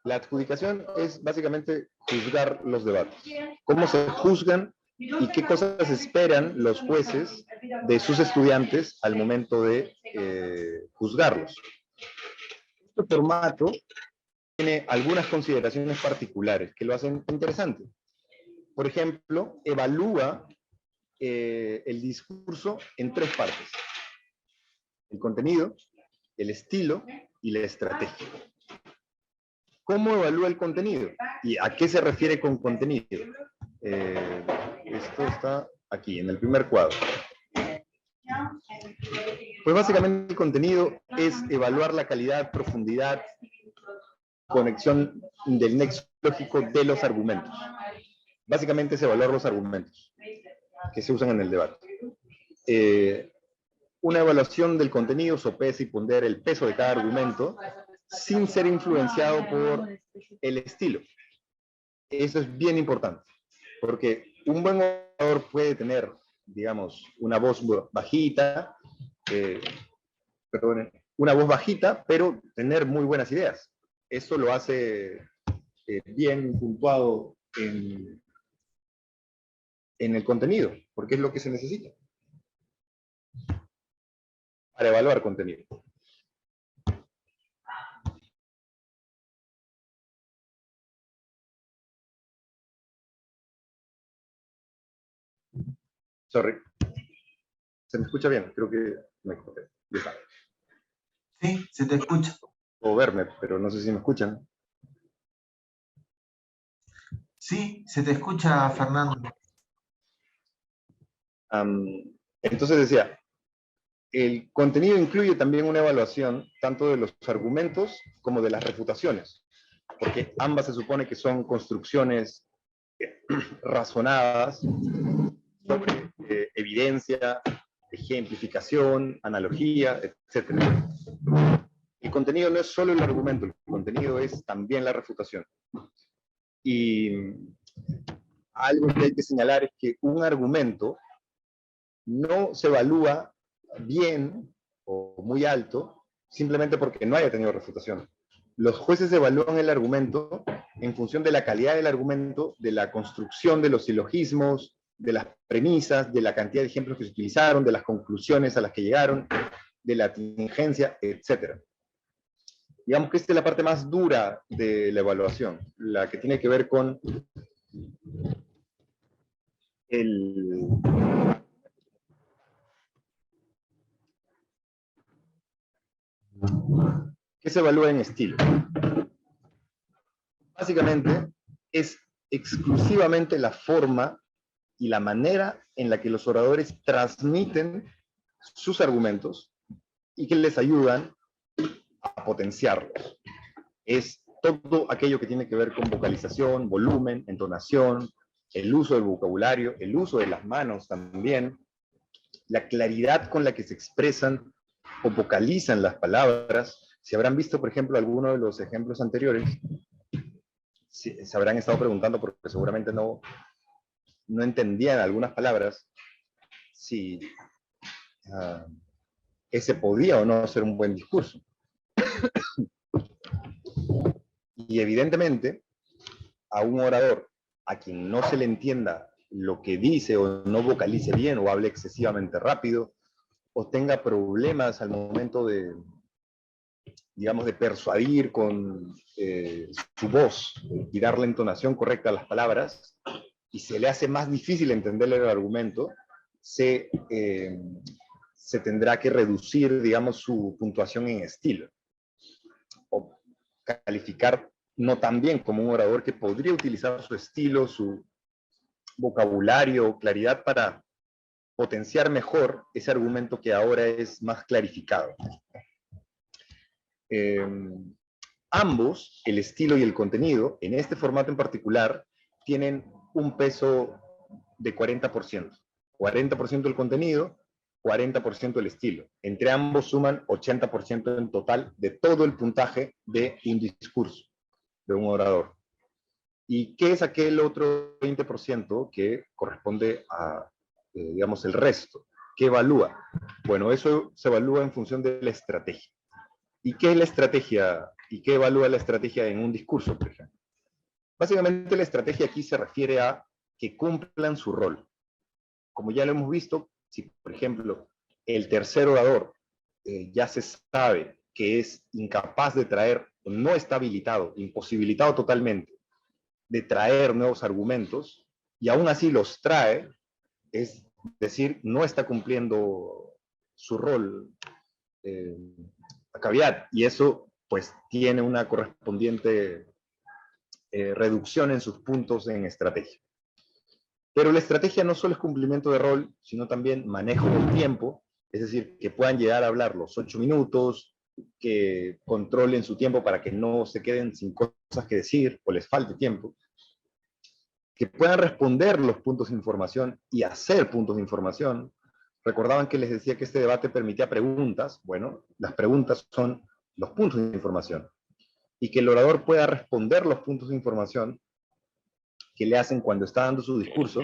La adjudicación es básicamente juzgar los debates. ¿Cómo se juzgan y qué cosas esperan los jueces de sus estudiantes al momento de juzgarlos? Este formato tiene algunas consideraciones particulares que lo hacen interesante. Por ejemplo, evalúa el discurso en 3 partes: el contenido, el estilo y la estrategia. ¿Cómo evalúa el contenido? ¿Y a qué se refiere con contenido? Esto está aquí, en el primer cuadro. Pues básicamente el contenido es evaluar la calidad, profundidad, conexión del nexo lógico de los argumentos. Básicamente es evaluar los argumentos que se usan en el debate. Una evaluación del contenido sopesa y pondera el peso de cada argumento sin ser influenciado por el estilo. Eso es bien importante, porque un buen orador puede tener, digamos, una voz bajita, pero tener muy buenas ideas. Eso lo hace bien puntuado en el contenido, porque es lo que se necesita para evaluar contenido. Sorry. ¿Se me escucha bien? Creo que me corté. Sí, se te escucha. O verme, pero no sé si me escuchan. Sí, se te escucha, Fernando. Entonces decía, el contenido incluye también una evaluación tanto de los argumentos como de las refutaciones, porque ambas se supone que son construcciones razonadas sobre evidencia, ejemplificación, analogía, etc. El contenido no es solo el argumento, el contenido es también la refutación. Y algo que hay que señalar es que un argumento no se evalúa bien o muy alto simplemente porque no haya tenido refutación. Los jueces evalúan el argumento en función de la calidad del argumento, de la construcción de los silogismos, de las premisas, de la cantidad de ejemplos que se utilizaron, de las conclusiones a las que llegaron, de la tingencia, etc. Digamos que esta es la parte más dura de la evaluación, la que tiene que ver con ¿qué se evalúa en estilo? Básicamente, es exclusivamente la forma y la manera en la que los oradores transmiten sus argumentos y que les ayudan a potenciarlos. Es todo aquello que tiene que ver con vocalización, volumen, entonación, el uso del vocabulario, el uso de las manos también, la claridad con la que se expresan o vocalizan las palabras. Si habrán visto, por ejemplo, alguno de los ejemplos anteriores, se habrán estado preguntando, porque seguramente no entendían algunas palabras, si ese podía o no ser un buen discurso. Y evidentemente, a un orador a quien no se le entienda lo que dice o no vocalice bien o hable excesivamente rápido o tenga problemas al momento de, digamos, de persuadir con su voz y dar la entonación correcta a las palabras, y se le hace más difícil entenderle el argumento, se tendrá que reducir, digamos, su puntuación en estilo, o calificar no tan bien como un orador que podría utilizar su estilo, su vocabulario, claridad para potenciar mejor ese argumento que ahora es más clarificado. Ambos, el estilo y el contenido, en este formato en particular, tienen un peso de 40%. 40% el contenido, 40% el estilo. Entre ambos suman 80% en total de todo el puntaje de un discurso, de un orador. ¿Y qué es aquel otro 20% que corresponde a, digamos, el resto? ¿Qué evalúa? Bueno, eso se evalúa en función de la estrategia. ¿Y qué es la estrategia ¿Y qué evalúa la estrategia en un discurso, por ejemplo? Básicamente la estrategia aquí se refiere a que cumplan su rol. Como ya lo hemos visto, si por ejemplo el tercer orador ya se sabe que es incapaz de traer, no está habilitado, imposibilitado totalmente, de traer nuevos argumentos, y aún así los trae, es decir, no está cumpliendo su rol a caveat, y eso pues tiene una correspondiente reducción en sus puntos en estrategia. Pero la estrategia no solo es cumplimiento de rol, sino también manejo del tiempo, es decir, que puedan llegar a hablar los 8 minutos, que controlen su tiempo para que no se queden sin cosas que decir o les falte tiempo, que puedan responder los puntos de información y hacer puntos de información. Recordaban que les decía que este debate permitía preguntas. Bueno, las preguntas son los puntos de información. Y que el orador pueda responder los puntos de información que le hacen cuando está dando su discurso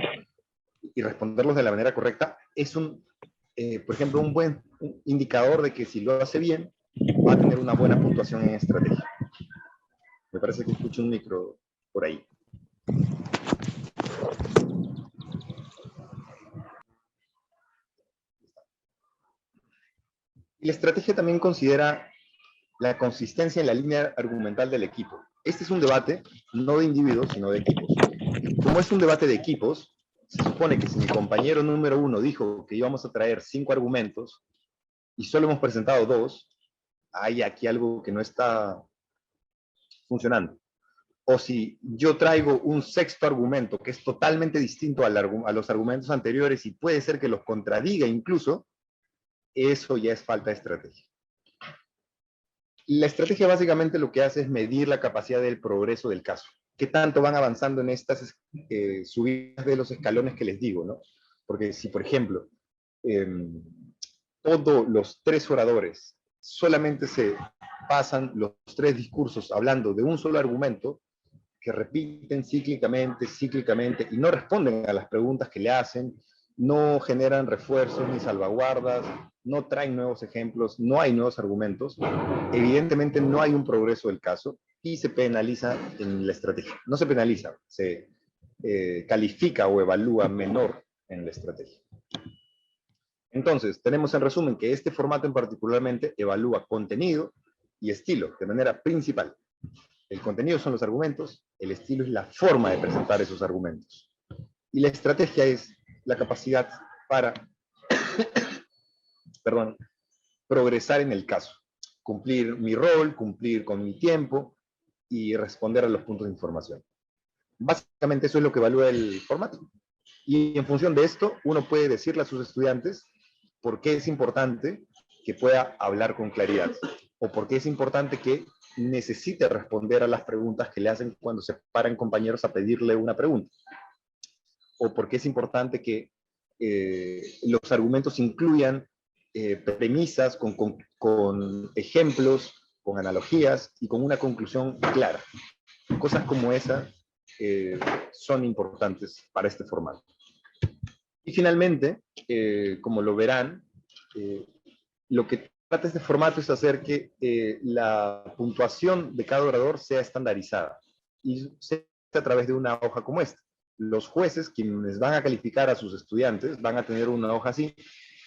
y responderlos de la manera correcta, es por ejemplo, un buen indicador de que si lo hace bien, va a tener una buena puntuación en estrategia. Me parece que escucho un micro por ahí. Y la estrategia también considera la consistencia en la línea argumental del equipo. Este es un debate no de individuos, sino de equipos. Como es un debate de equipos, se supone que si mi compañero número 1 dijo que íbamos a traer 5 argumentos y solo hemos presentado 2, hay aquí algo que no está funcionando. O si yo traigo un sexto argumento que es totalmente distinto a los argumentos anteriores y puede ser que los contradiga incluso, eso ya es falta de estrategia. La estrategia básicamente lo que hace es medir la capacidad del progreso del caso. ¿Qué tanto van avanzando en estas subidas de los escalones que les digo, ¿no? Porque si, por ejemplo, todos los 3 oradores solamente se pasan los 3 discursos hablando de un solo argumento, que repiten cíclicamente, y no responden a las preguntas que le hacen, no generan refuerzos ni salvaguardas, no traen nuevos ejemplos, no hay nuevos argumentos, evidentemente no hay un progreso del caso y se penaliza en la estrategia. No se penaliza, se califica o evalúa menor en la estrategia. Entonces, tenemos en resumen que este formato en particularmente evalúa contenido y estilo de manera principal. El contenido son los argumentos, el estilo es la forma de presentar esos argumentos. Y la estrategia es la capacidad para progresar en el caso. Cumplir mi rol, cumplir con mi tiempo y responder a los puntos de información. Básicamente eso es lo que evalúa el formato. Y en función de esto, uno puede decirle a sus estudiantes por qué es importante que pueda hablar con claridad, o por qué es importante que necesite responder a las preguntas que le hacen cuando se paran compañeros a pedirle una pregunta, o por qué es importante que los argumentos incluyan premisas con ejemplos, con analogías y con una conclusión clara. Cosas como esa son importantes para este formato. Y finalmente, como lo verán, lo que trata este formato es hacer que la puntuación de cada orador sea estandarizada y sea a través de una hoja como esta. Los jueces, quienes van a calificar a sus estudiantes, van a tener una hoja así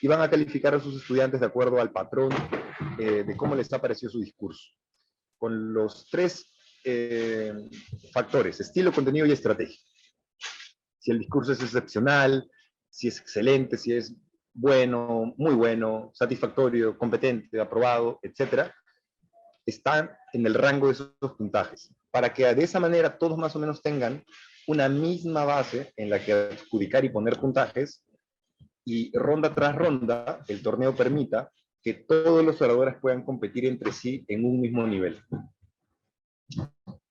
y van a calificar a sus estudiantes de acuerdo al patrón de cómo les ha parecido su discurso, con los 3 factores: estilo, contenido y estrategia. Si el discurso es excepcional, si es excelente, si es bueno, muy bueno, satisfactorio, competente, aprobado, etc., están en el rango de esos puntajes, para que de esa manera todos más o menos tengan una misma base en la que adjudicar y poner puntajes, y ronda tras ronda el torneo permita que todos los oradores puedan competir entre sí en un mismo nivel.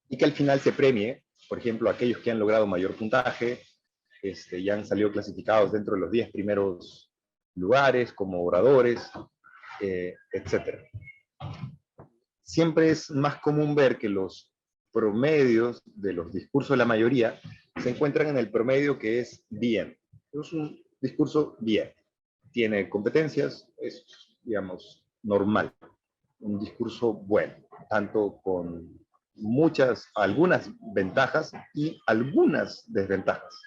Y que al final se premie, por ejemplo, aquellos que han logrado mayor puntaje, ya han salido clasificados dentro de los 10 primeros lugares como oradores, etc. Siempre es más común ver que los promedios de los discursos de la mayoría se encuentran en el promedio que es bien. Es un discurso bien. Tiene competencias, es, digamos, normal. Un discurso bueno. tanto con algunas ventajas y algunas desventajas.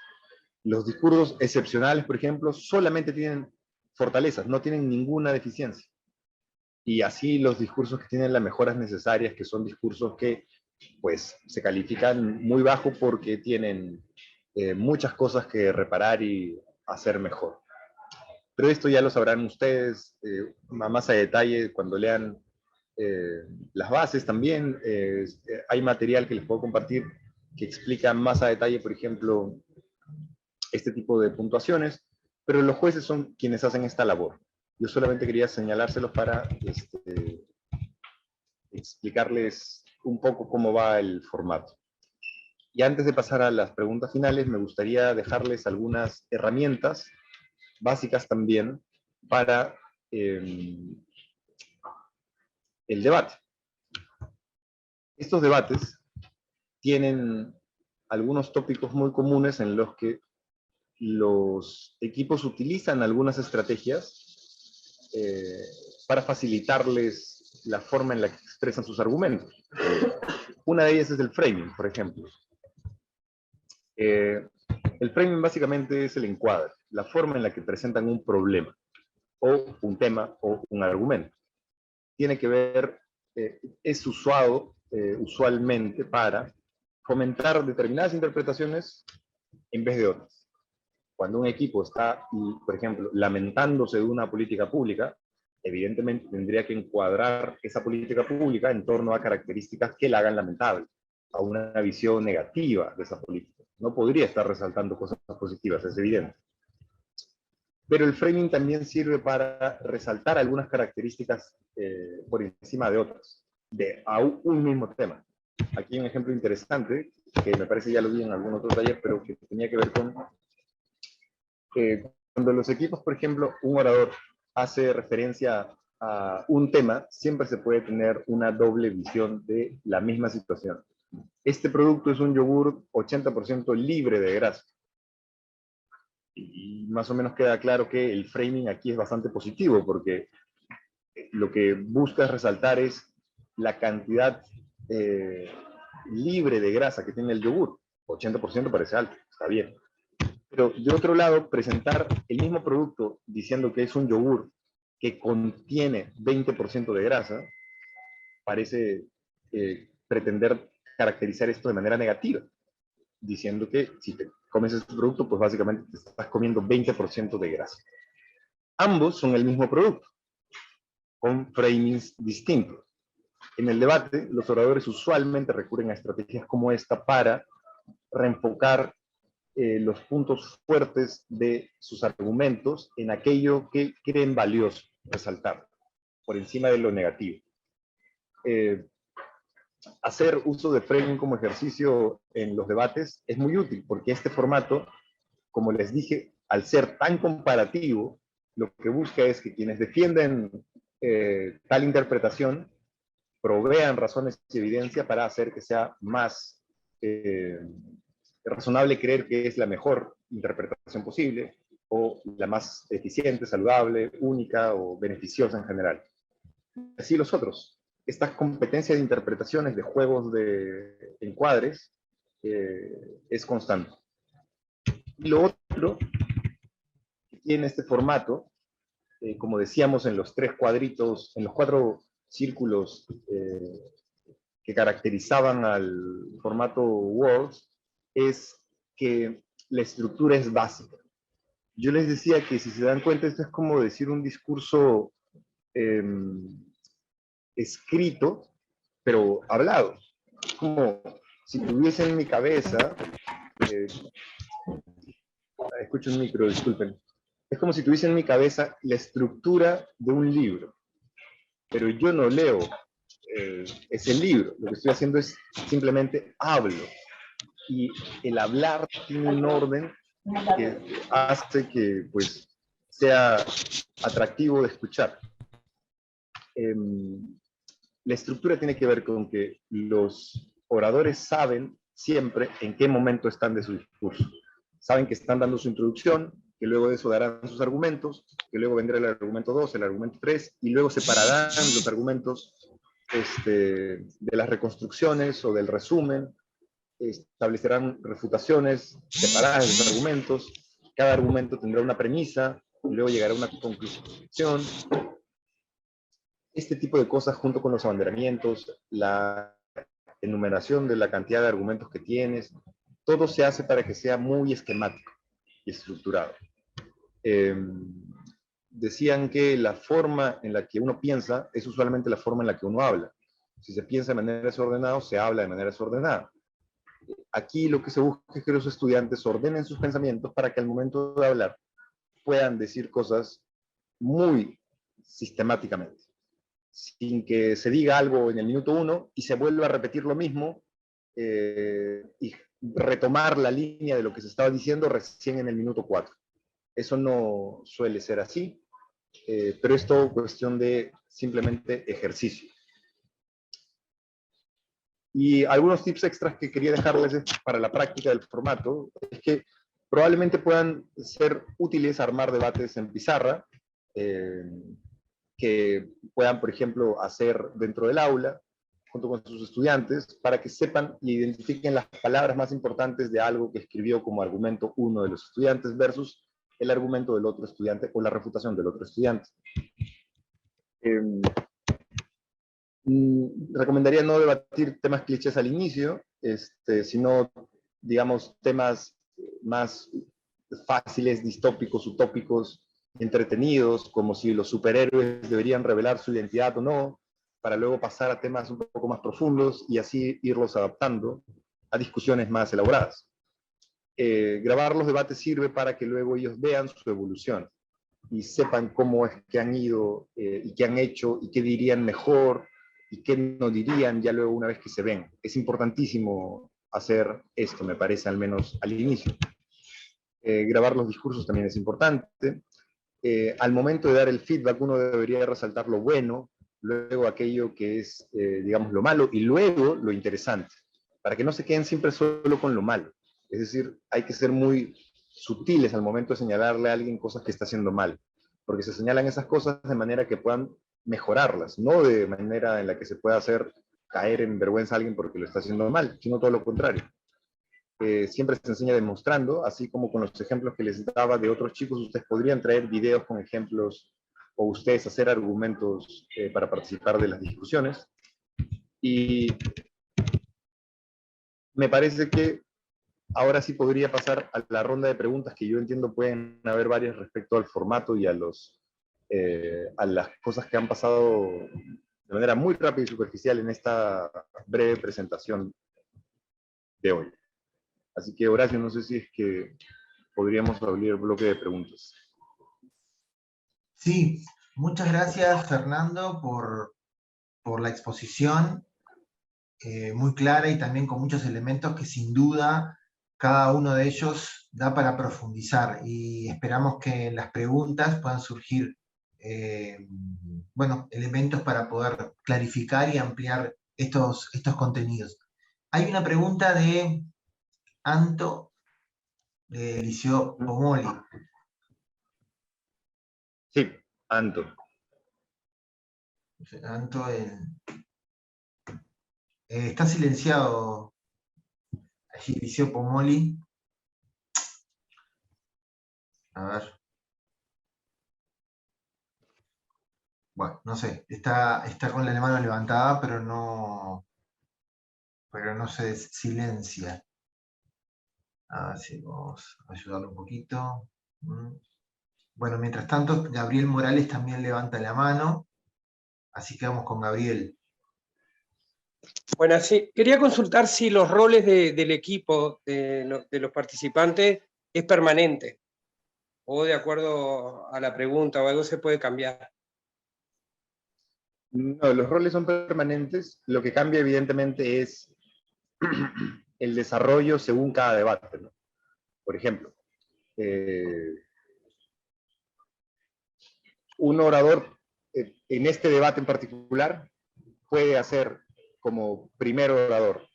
Los discursos excepcionales, por ejemplo, solamente tienen fortalezas, no tienen ninguna deficiencia. Y así los discursos que tienen las mejoras necesarias, que son discursos que pues se califican muy bajo porque tienen muchas cosas que reparar y hacer mejor. Pero esto ya lo sabrán ustedes más a detalle cuando lean las bases también. Hay material que les puedo compartir que explica más a detalle, por ejemplo, este tipo de puntuaciones, pero los jueces son quienes hacen esta labor. Yo solamente quería señalárselos para explicarles un poco cómo va el formato. Y antes de pasar a las preguntas finales, me gustaría dejarles algunas herramientas básicas también para el debate. Estos debates tienen algunos tópicos muy comunes en los que los equipos utilizan algunas estrategias para facilitarles la forma en la que expresan sus argumentos. Una de ellas es el framing, por ejemplo. El framing básicamente es el encuadre, la forma en la que presentan un problema, o un tema, o un argumento. Tiene que ver, es usado usualmente para fomentar determinadas interpretaciones en vez de otras. Cuando un equipo está, por ejemplo, lamentándose de una política pública, evidentemente tendría que encuadrar esa política pública en torno a características que la hagan lamentable, a una visión negativa de esa política. No podría estar resaltando cosas positivas, es evidente. Pero el framing también sirve para resaltar algunas características por encima de otras, a un mismo tema. Aquí hay un ejemplo interesante, que me parece ya lo vi en algún otro taller, pero que tenía que ver con cuando los equipos, por ejemplo, un orador hace referencia a un tema, siempre se puede tener una doble visión de la misma situación. Este producto es un yogur 80% libre de grasa. Y más o menos queda claro que el framing aquí es bastante positivo, porque lo que busca resaltar es la cantidad libre de grasa que tiene el yogur. 80% parece alto, está bien. Pero de otro lado, presentar el mismo producto diciendo que es un yogur que contiene 20% de grasa, parece pretender caracterizar esto de manera negativa, diciendo que si te comes este producto, pues básicamente te estás comiendo 20% de grasa. Ambos son el mismo producto, con framings distintos. En el debate, los oradores usualmente recurren a estrategias como esta para reenfocar los puntos fuertes de sus argumentos en aquello que creen valioso resaltar, por encima de lo negativo. Hacer uso de framing como ejercicio en los debates es muy útil, porque este formato, como les dije, al ser tan comparativo, lo que busca es que quienes defienden tal interpretación provean razones y evidencia para hacer que sea más razonable creer que es la mejor interpretación posible, o la más eficiente, saludable, única o beneficiosa en general. Así los otros. Esta competencia de interpretaciones de juegos de encuadres es constante. Y lo otro que tiene este formato, como decíamos en los 3 cuadritos, en los 4 círculos que caracterizaban al formato Worlds, es que la estructura es básica. Yo les decía que si se dan cuenta, esto es como decir un discurso escrito, pero hablado. Como si tuviese en mi cabeza, escucho un micro, disculpen. Es como si tuviese en mi cabeza la estructura de un libro, pero yo no leo ese libro. Lo que estoy haciendo es simplemente hablo. Y el hablar tiene un orden que hace que pues, sea atractivo de escuchar. La estructura tiene que ver con que los oradores saben siempre en qué momento están de su discurso. Saben que están dando su introducción, que luego de eso darán sus argumentos, que luego vendrá el argumento 2, el argumento 3, y luego separarán los argumentos de las reconstrucciones o del resumen, establecerán refutaciones separadas de los argumentos, cada argumento tendrá una premisa, y luego llegará a una conclusión. Este tipo de cosas, junto con los abanderamientos, la enumeración de la cantidad de argumentos que tienes, todo se hace para que sea muy esquemático y estructurado. Decían que la forma en la que uno piensa es usualmente la forma en la que uno habla. Si se piensa de manera desordenada, se habla de manera desordenada. Aquí lo que se busca es que los estudiantes ordenen sus pensamientos para que al momento de hablar puedan decir cosas muy sistemáticamente, sin que se diga algo en el minuto 1 y se vuelva a repetir lo mismo y retomar la línea de lo que se estaba diciendo recién en el minuto 4. Eso no suele ser así, pero es todo cuestión de simplemente ejercicio. Y algunos tips extras que quería dejarles para la práctica del formato es que probablemente puedan ser útiles armar debates en pizarra, que puedan, por ejemplo, hacer dentro del aula, junto con sus estudiantes, para que sepan y identifiquen las palabras más importantes de algo que escribió como argumento uno de los estudiantes versus el argumento del otro estudiante o la refutación del otro estudiante. Recomendaría no debatir temas clichés al inicio, sino, digamos, temas más fáciles, distópicos, utópicos, entretenidos, como si los superhéroes deberían revelar su identidad o no, para luego pasar a temas un poco más profundos y así irlos adaptando a discusiones más elaboradas. Grabar los debates sirve para que luego ellos vean su evolución y sepan cómo es que han ido y qué han hecho y qué dirían mejor y qué no dirían ya luego una vez que se ven. Es importantísimo hacer esto, me parece, al menos al inicio. Grabar los discursos también es importante. Al momento de dar el feedback, uno debería resaltar lo bueno, luego aquello que es, digamos, lo malo, y luego lo interesante, para que no se queden siempre solo con lo malo. Es decir, hay que ser muy sutiles al momento de señalarle a alguien cosas que está haciendo mal, porque se señalan esas cosas de manera que puedan mejorarlas, no de manera en la que se pueda hacer caer en vergüenza a alguien porque lo está haciendo mal, sino todo lo contrario. Siempre se enseña demostrando, así como con los ejemplos que les daba de otros chicos, ustedes podrían traer videos con ejemplos o ustedes hacer argumentos para participar de las discusiones. Y me parece que ahora sí podría pasar a la ronda de preguntas, que yo entiendo pueden haber varias respecto al formato y a las cosas que han pasado de manera muy rápida y superficial en esta breve presentación de hoy. Así que, Horacio, no sé si es que podríamos abrir el bloque de preguntas. Sí, muchas gracias, Fernando, por la exposición muy clara y también con muchos elementos que sin duda cada uno de ellos da para profundizar, y esperamos que en las preguntas puedan surgir elementos para poder clarificar y ampliar estos contenidos. Hay una pregunta de Anto, de Liceo Pomoli. Sí, Anto. Anto, está silenciado allí, Liceo Pomoli. A ver. Bueno, no sé, está con la mano levantada, pero no se silencia. A ver si vamos a ayudarlo un poquito. Bueno, mientras tanto, Gabriel Morales también levanta la mano, así que vamos con Gabriel. Bueno, sí, quería consultar si los roles del equipo, de los participantes, es permanente, o de acuerdo a la pregunta o algo se puede cambiar. No, los roles son permanentes. Lo que cambia, evidentemente, es el desarrollo según cada debate, ¿no? Por ejemplo, un orador en este debate en particular puede hacer como primer orador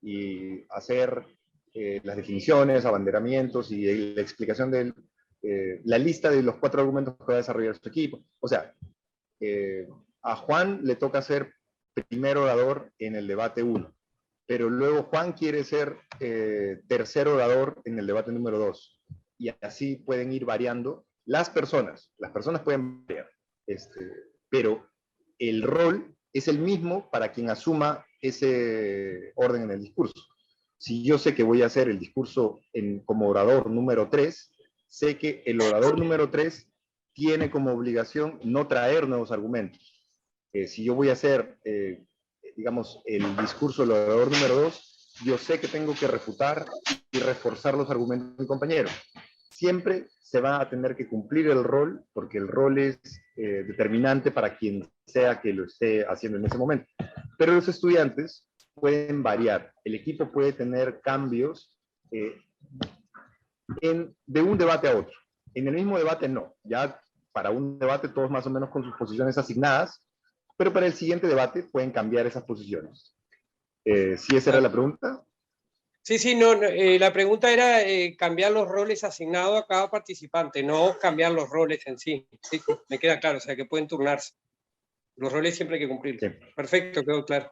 y hacer las definiciones, abanderamientos y la explicación de la lista de los 4 argumentos que va a desarrollar su equipo. O sea, a Juan le toca hacer primer orador en el debate 1, pero luego Juan quiere ser tercer orador en el debate número 2, y así pueden ir variando las personas pueden variar, pero el rol es el mismo para quien asuma ese orden en el discurso. Si yo sé que voy a hacer el discurso como orador número 3, sé que el orador número 3 tiene como obligación no traer nuevos argumentos. Si yo voy a hacer, digamos, el discurso del orador número 2, yo sé que tengo que refutar y reforzar los argumentos de mi compañero. Siempre se va a tener que cumplir el rol, porque el rol es determinante para quien sea que lo esté haciendo en ese momento. Pero los estudiantes pueden variar. El equipo puede tener cambios de un debate a otro. En el mismo debate no. Ya para un debate todos más o menos con sus posiciones asignadas, pero para el siguiente debate pueden cambiar esas posiciones. ¿Sí esa era la pregunta? Sí, no, la pregunta era cambiar los roles asignados a cada participante, no cambiar los roles en sí. Sí, me queda claro, o sea, que pueden turnarse. Los roles siempre hay que cumplirlos. Sí. Perfecto, quedó claro.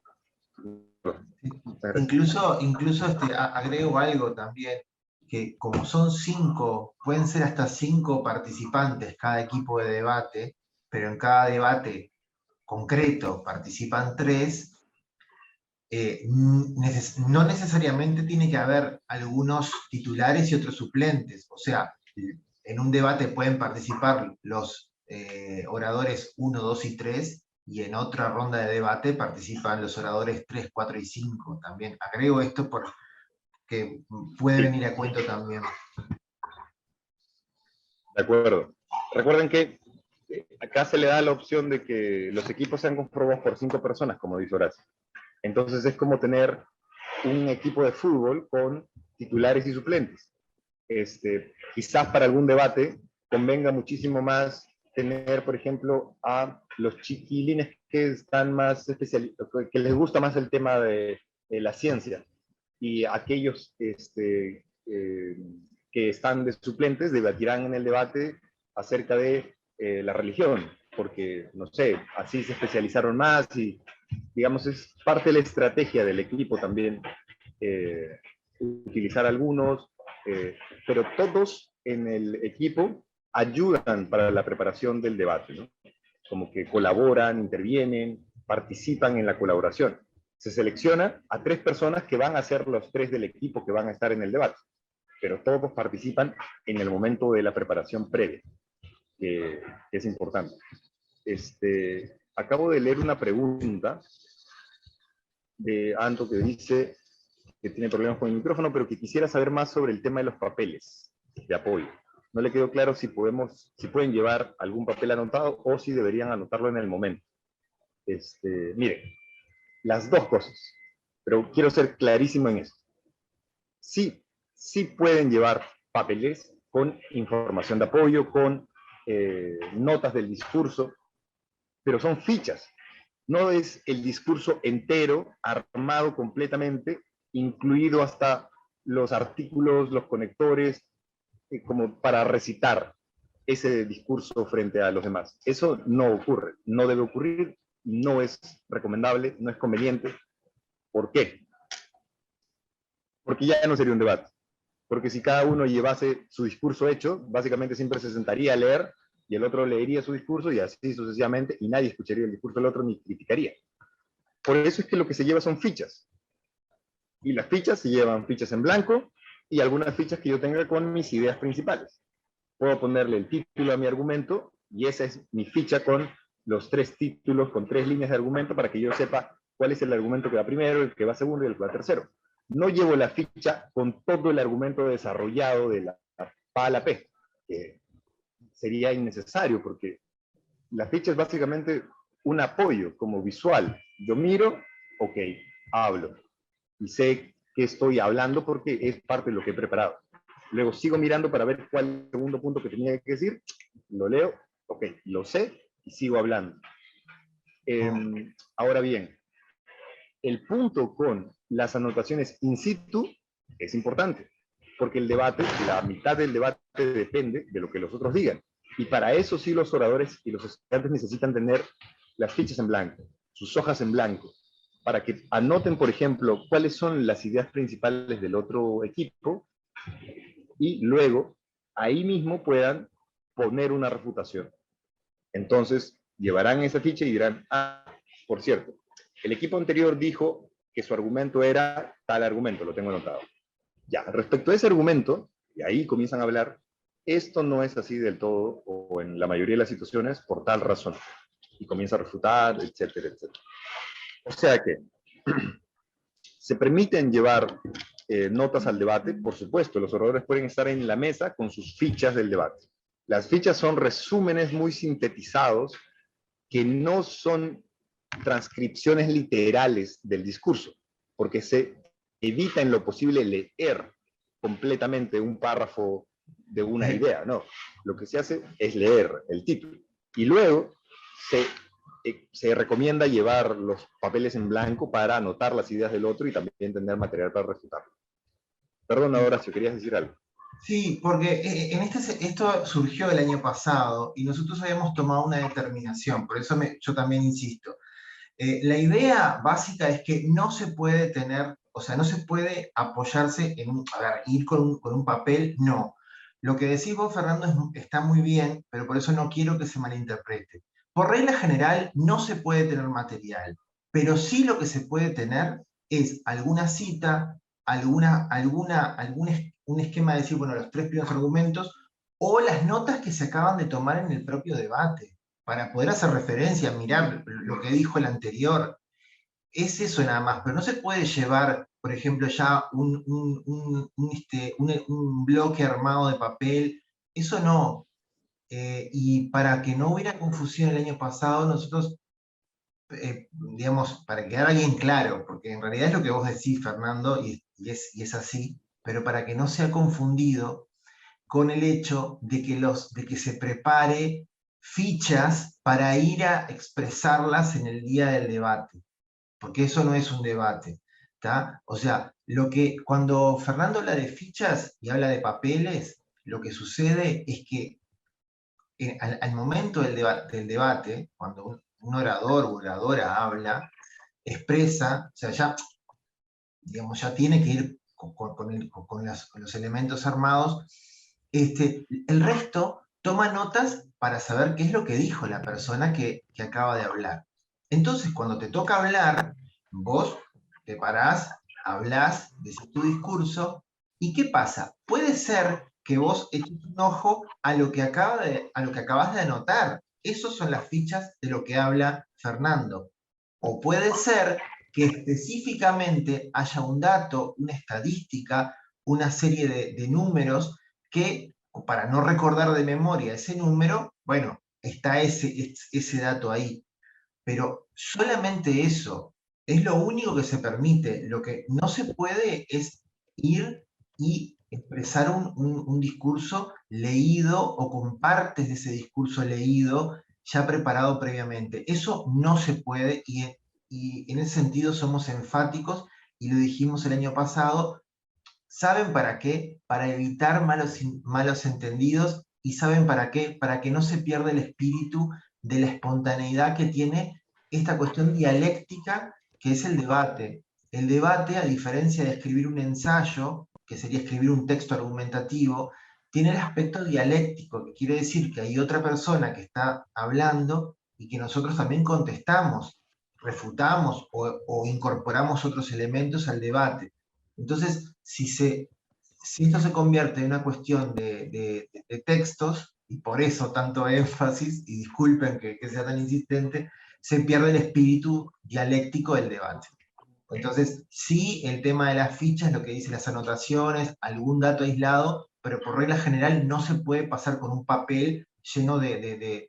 Incluso agrego algo también, que como son 5, pueden ser hasta 5 participantes cada equipo de debate, pero en cada debate concreto participan 3, no necesariamente tiene que haber algunos titulares y otros suplentes. O sea, en un debate pueden participar los oradores 1, 2 y 3, y en otra ronda de debate participan los oradores 3, 4 y 5. También agrego esto porque puede venir a cuento también. De acuerdo. Recuerden que acá se le da la opción de que los equipos sean conformados por 5 personas, como dice Horacio. Entonces es como tener un equipo de fútbol con titulares y suplentes. Quizás para algún debate convenga muchísimo más tener, por ejemplo, a los chiquilines que están más que les gusta más el tema de la ciencia, y aquellos que están de suplentes debatirán en el debate acerca de la religión, porque, no sé, así se especializaron más y, digamos, es parte de la estrategia del equipo también utilizar algunos, pero todos en el equipo ayudan para la preparación del debate, ¿no? Como que colaboran, intervienen, participan en la colaboración. Se selecciona a 3 personas que van a ser los 3 del equipo que van a estar en el debate, pero todos participan en el momento de la preparación previa, que es importante. Acabo de leer una pregunta de Anto que dice que tiene problemas con el micrófono, pero que quisiera saber más sobre el tema de los papeles de apoyo. No le quedó claro si pueden llevar algún papel anotado o si deberían anotarlo en el momento. Mire, las dos cosas, pero quiero ser clarísimo en eso. Sí pueden llevar papeles con información de apoyo, con notas del discurso, pero son fichas. No es el discurso entero, armado completamente, incluido hasta los artículos, los conectores, como para recitar ese discurso frente a los demás. Eso no ocurre, no debe ocurrir, no es recomendable, no es conveniente. ¿Por qué? Porque ya no sería un debate. Porque si cada uno llevase su discurso hecho, básicamente siempre se sentaría a leer y el otro leería su discurso y así sucesivamente, y nadie escucharía el discurso del otro ni criticaría. Por eso es que lo que se lleva son fichas. Y las fichas se llevan fichas en blanco y algunas fichas que yo tenga con mis ideas principales. Puedo ponerle el título a mi argumento y esa es mi ficha con los 3 títulos, con 3 líneas de argumento para que yo sepa cuál es el argumento que va primero, el que va segundo y el que va tercero. No llevo la ficha con todo el argumento desarrollado de la A a la P, que sería innecesario porque la ficha es básicamente un apoyo como visual. Yo miro, ok, hablo y sé que estoy hablando porque es parte de lo que he preparado. Luego sigo mirando para ver cuál es el segundo punto que tenía que decir, lo leo, ok, lo sé y sigo hablando. Ahora bien, el punto con las anotaciones in situ es importante, porque el debate, la mitad del debate depende de lo que los otros digan. Y para eso sí los oradores y los estudiantes necesitan tener las fichas en blanco, sus hojas en blanco, para que anoten, por ejemplo, cuáles son las ideas principales del otro equipo, y luego, ahí mismo puedan poner una refutación. Entonces, llevarán esa ficha y dirán, ah, por cierto, el equipo anterior dijo que su argumento era tal argumento, lo tengo anotado. Ya, respecto a ese argumento, y ahí comienzan a hablar, esto no es así del todo, o en la mayoría de las situaciones, por tal razón. Y comienza a refutar, etcétera, etcétera. O sea que, se permiten llevar notas al debate, por supuesto, los oradores pueden estar en la mesa con sus fichas del debate. Las fichas son resúmenes muy sintetizados que no son transcripciones literales del discurso, porque se evita en lo posible leer completamente un párrafo de una idea, no. Lo que se hace es leer el título. Y luego se recomienda llevar los papeles en blanco para anotar las ideas del otro y también tener material para refutarlo. Perdón, Horacio, ¿querías decir algo? Sí, porque esto surgió el año pasado y nosotros habíamos tomado una determinación, por eso yo también insisto. La idea básica es que no se puede tener, o sea, no se puede apoyarse en ir con un papel, no. Lo que decís vos, Fernando, está muy bien, pero por eso no quiero que se malinterprete. Por regla general, no se puede tener material, pero sí lo que se puede tener es alguna cita, un esquema de decir, bueno, los 3 primeros argumentos, o las notas que se acaban de tomar en el propio debate, para poder hacer referencia, mirar lo que dijo el anterior. Es eso nada más, pero no se puede llevar, por ejemplo, ya un bloque armado de papel, eso no. Y para que no hubiera confusión el año pasado, nosotros, digamos, para que quedara bien claro, porque en realidad es lo que vos decís, Fernando, y es así, pero para que no sea confundido con el hecho de que se prepare fichas para ir a expresarlas en el día del debate, porque eso no es un debate, ¿tá? O sea, cuando Fernando habla de fichas y habla de papeles, lo que sucede es que al momento del debate, cuando un orador o oradora habla, expresa, o sea, ya, digamos, ya tiene que ir con los elementos armados. El resto toma notas para saber qué es lo que dijo la persona que acaba de hablar. Entonces, cuando te toca hablar, vos te parás, hablás, decís tu discurso, ¿y qué pasa? Puede ser que vos eches un ojo a lo que acabas de anotar. Esas son las fichas de lo que habla Fernando. O puede ser que específicamente haya un dato, una estadística, una serie de números que, para no recordar de memoria ese número, bueno, está ese dato ahí. Pero solamente eso es lo único que se permite. Lo que no se puede es ir y expresar un discurso leído o con partes de ese discurso leído ya preparado previamente. Eso no se puede y en ese sentido somos enfáticos y lo dijimos el año pasado. ¿Saben para qué? Para evitar malos entendidos. ¿Y saben para qué? Para que no se pierda el espíritu de la espontaneidad que tiene esta cuestión dialéctica que es el debate. El debate, a diferencia de escribir un ensayo, que sería escribir un texto argumentativo, tiene el aspecto dialéctico, que quiere decir que hay otra persona que está hablando y que nosotros también contestamos, refutamos o incorporamos otros elementos al debate. Entonces, si esto se convierte en una cuestión de textos, y por eso tanto énfasis, y disculpen que sea tan insistente, se pierde el espíritu dialéctico del debate. Entonces, sí, el tema de las fichas, lo que dicen las anotaciones, algún dato aislado, pero por regla general no se puede pasar con un papel lleno de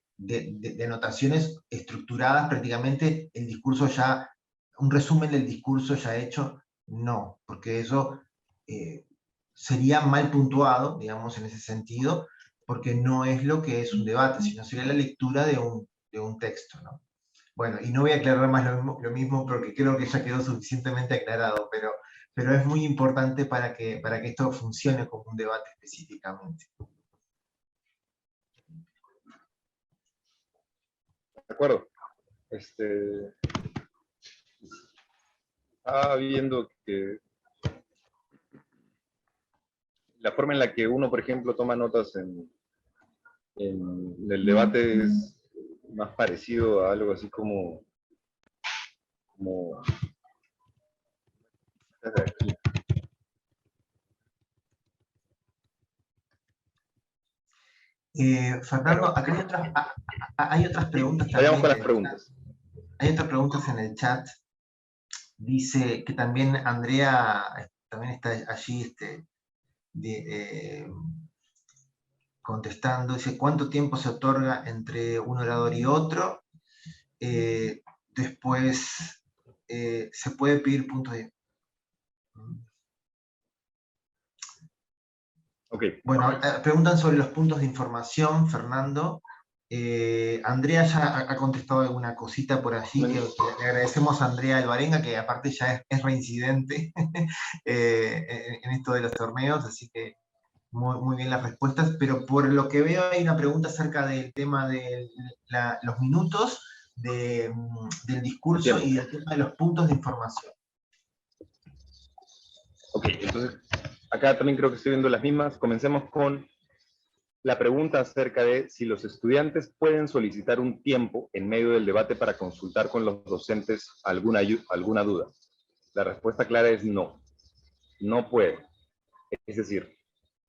anotaciones estructuradas, prácticamente el discurso ya, un resumen del discurso ya hecho, no, porque eso sería mal puntuado, digamos, en ese sentido, porque no es lo que es un debate, sino sería la lectura de un texto, ¿no? Bueno, y no voy a aclarar más lo mismo porque creo que ya quedó suficientemente aclarado, pero es muy importante para que esto funcione como un debate específicamente. De acuerdo. estaba viendo que la forma en la que uno, por ejemplo, toma notas en el debate es más parecido a algo así como Fernando, acá hay otras preguntas Vayamos también. con las preguntas. Hay otras preguntas en el chat. Dice que también Andrea también está allí contestando. Dice, ¿cuánto tiempo se otorga entre un orador y otro? Después, se puede pedir puntos de... Okay. Bueno, preguntan sobre los puntos de información, Fernando. Andrea ya ha contestado alguna cosita por allí, que le agradecemos a Andrea Alvarenga, que aparte ya es reincidente en esto de los torneos, así que muy bien las respuestas, pero por lo que veo hay una pregunta acerca del tema de los minutos del discurso y del tema de los puntos de información. Ok, entonces acá también creo que estoy viendo las mismas. Comencemos con la pregunta acerca de si los estudiantes pueden solicitar un tiempo en medio del debate para consultar con los docentes alguna duda. La respuesta clara es no. No pueden. Es decir,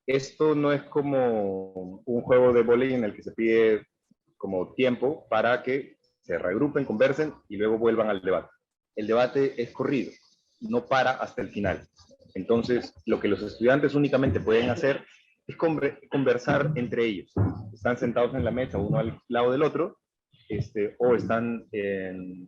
esto no es como un juego de vóley en el que se pide como tiempo para que se reagrupen, conversen y luego vuelvan al debate. El debate es corrido, no para hasta el final. Entonces, lo que los estudiantes únicamente pueden hacer es conversar entre ellos. Están sentados en la mesa, uno al lado del otro, o están en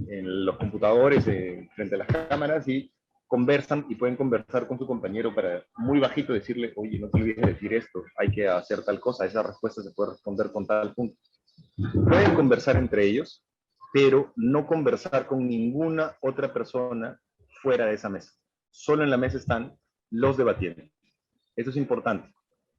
los computadores frente a las cámaras y conversan y pueden conversar con su compañero para muy bajito decirle, oye, no te olvides decir esto, hay que hacer tal cosa, esa respuesta se puede responder con tal punto. Pueden conversar entre ellos, pero no conversar con ninguna otra persona fuera de esa mesa. Solo en la mesa están los debatientes. Eso es importante,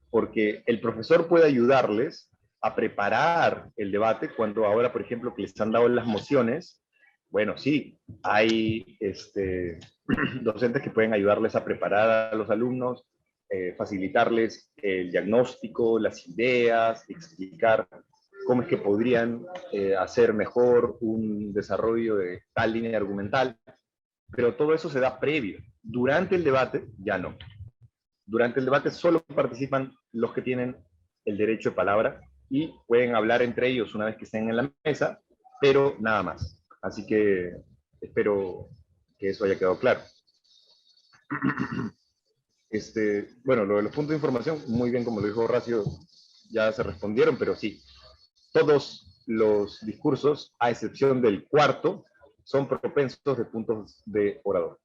porque el profesor puede ayudarles a preparar el debate cuando ahora, por ejemplo, que les han dado las mociones. Bueno, sí, hay docentes que pueden ayudarles a preparar a los alumnos, facilitarles el diagnóstico, las ideas, explicar cómo es que podrían hacer mejor un desarrollo de tal línea argumental, pero todo eso se da previo. Durante el debate, ya no. Durante el debate solo participan los que tienen el derecho de palabra y pueden hablar entre ellos una vez que estén en la mesa, pero nada más. Así que espero que eso haya quedado claro. Bueno, lo de los puntos de información, muy bien como lo dijo Horacio, ya se respondieron, pero sí, todos los discursos, a excepción del cuarto, son propensos de puntos de orador.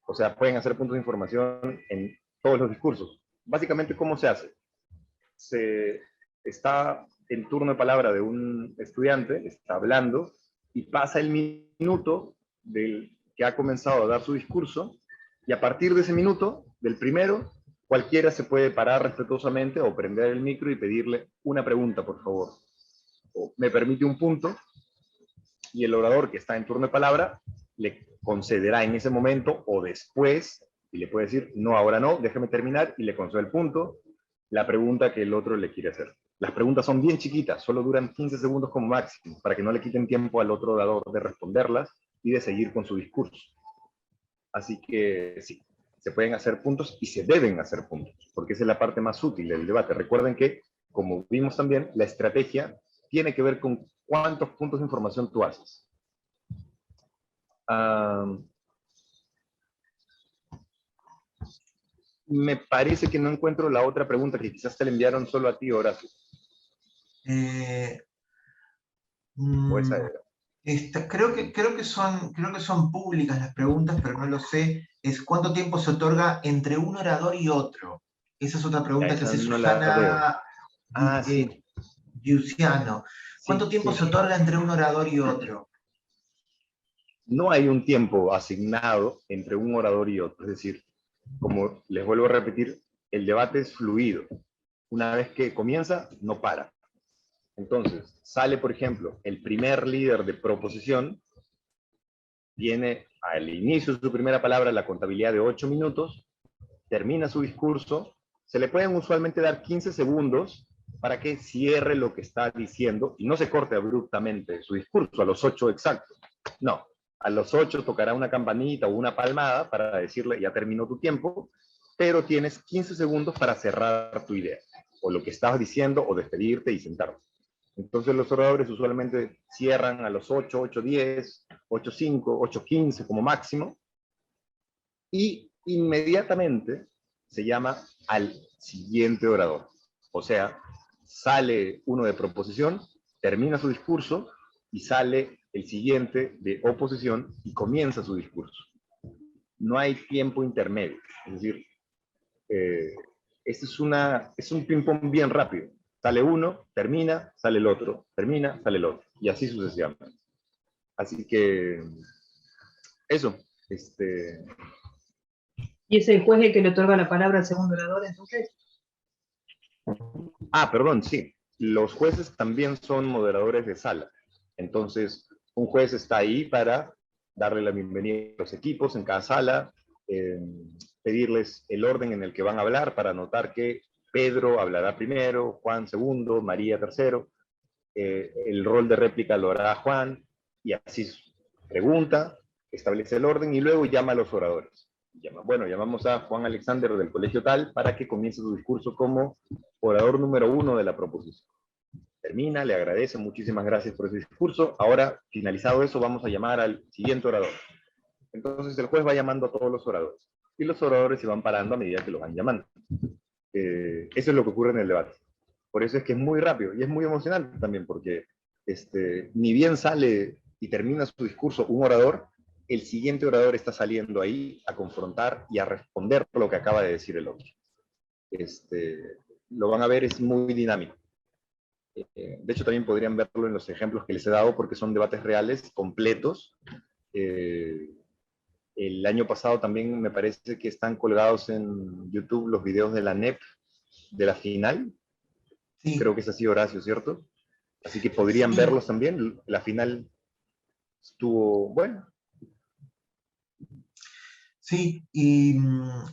O sea, pueden hacer puntos de información en todos los discursos. Básicamente, ¿cómo se hace? Se está en turno de palabra de un estudiante, está hablando, y pasa el minuto del que ha comenzado a dar su discurso, y a partir de ese minuto, del primero, cualquiera se puede parar respetuosamente o prender el micro y pedirle una pregunta, por favor. O me permite un punto, y el orador que está en turno de palabra le concederá en ese momento o después, y le puede decir, no, ahora no, déjame terminar, y le concede el punto, la pregunta que el otro le quiere hacer. Las preguntas son bien chiquitas, solo duran 15 segundos como máximo, para que no le quiten tiempo al otro orador de responderlas y de seguir con su discurso. Así que sí, se pueden hacer puntos y se deben hacer puntos, porque esa es la parte más útil del debate. Recuerden que, como vimos también, la estrategia tiene que ver con cuántos puntos de información tú haces. Me parece que no encuentro la otra pregunta, que quizás te la enviaron solo a ti, Horacio. ¿O esa era? Creo que son públicas las preguntas, pero no lo sé. Es ¿cuánto tiempo se otorga entre un orador y otro? Esa es otra pregunta que hace Susana Giussiano. ¿Cuánto tiempo se otorga entre un orador y otro? No hay un tiempo asignado entre un orador y otro. Es decir, como les vuelvo a repetir, el debate es fluido. Una vez que comienza, no para. Entonces, sale, por ejemplo, el primer líder de proposición tiene al inicio de su primera palabra la contabilidad de 8 minutos, termina su discurso, se le pueden usualmente dar 15 segundos para que cierre lo que está diciendo y no se corte abruptamente su discurso a los 8 exactos. No, a los 8 tocará una campanita o una palmada para decirle ya terminó tu tiempo, pero tienes 15 segundos para cerrar tu idea, o lo que estabas diciendo, o despedirte y sentarte. Entonces los oradores usualmente cierran a los 8, 8:10, 8:05, 8:15 como máximo, y inmediatamente se llama al siguiente orador. O sea, sale uno de proposición, termina su discurso, y sale el siguiente de oposición y comienza su discurso. No hay tiempo intermedio. Es decir, este es un ping-pong bien rápido. Sale uno, termina, sale el otro, termina, sale el otro, y así sucesivamente. Así que, eso. ¿Y es el juez el que le otorga la palabra al segundo orador, entonces? Perdón, sí. Los jueces también son moderadores de sala. Entonces, un juez está ahí para darle la bienvenida a los equipos en cada sala, pedirles el orden en el que van a hablar para anotar que Pedro hablará primero, Juan segundo, María tercero, el rol de réplica lo hará Juan, y así pregunta, establece el orden y luego llama a los oradores. Llamamos a Juan Alexander del colegio tal para que comience su discurso como orador número 1 de la proposición. Termina, le agradece, muchísimas gracias por ese discurso. Ahora, finalizado eso, vamos a llamar al siguiente orador. Entonces el juez va llamando a todos los oradores, y los oradores se van parando a medida que los van llamando. Eso es lo que ocurre en el debate. Por eso es que es muy rápido, y es muy emocionante también, porque ni bien sale y termina su discurso un orador, el siguiente orador está saliendo ahí a confrontar y a responder lo que acaba de decir el otro. Lo van a ver, es muy dinámico. De hecho, también podrían verlo en los ejemplos que les he dado, porque son debates reales, completos. El año pasado también me parece que están colgados en YouTube los videos de la NEP, de la final. Sí. Creo que es así, Horacio, ¿cierto? Así que podrían verlos también. La final estuvo buena. Sí, y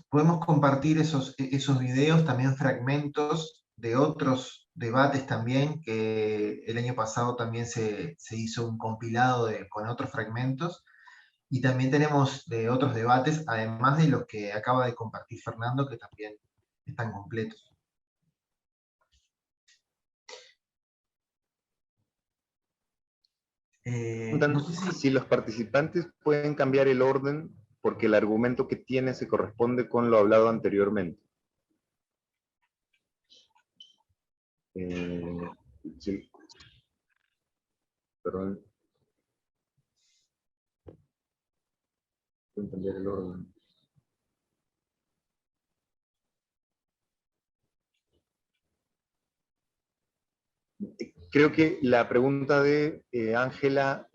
podemos compartir esos videos, también fragmentos de otros debates también, que el año pasado también se hizo un compilado con otros fragmentos, y también tenemos de otros debates, además de los que acaba de compartir Fernando, que también están completos. No sé si los participantes pueden cambiar el orden, porque el argumento que tiene se corresponde con lo hablado anteriormente. Sí. Perdón. Pueden cambiar el orden. Creo que la pregunta de Ángela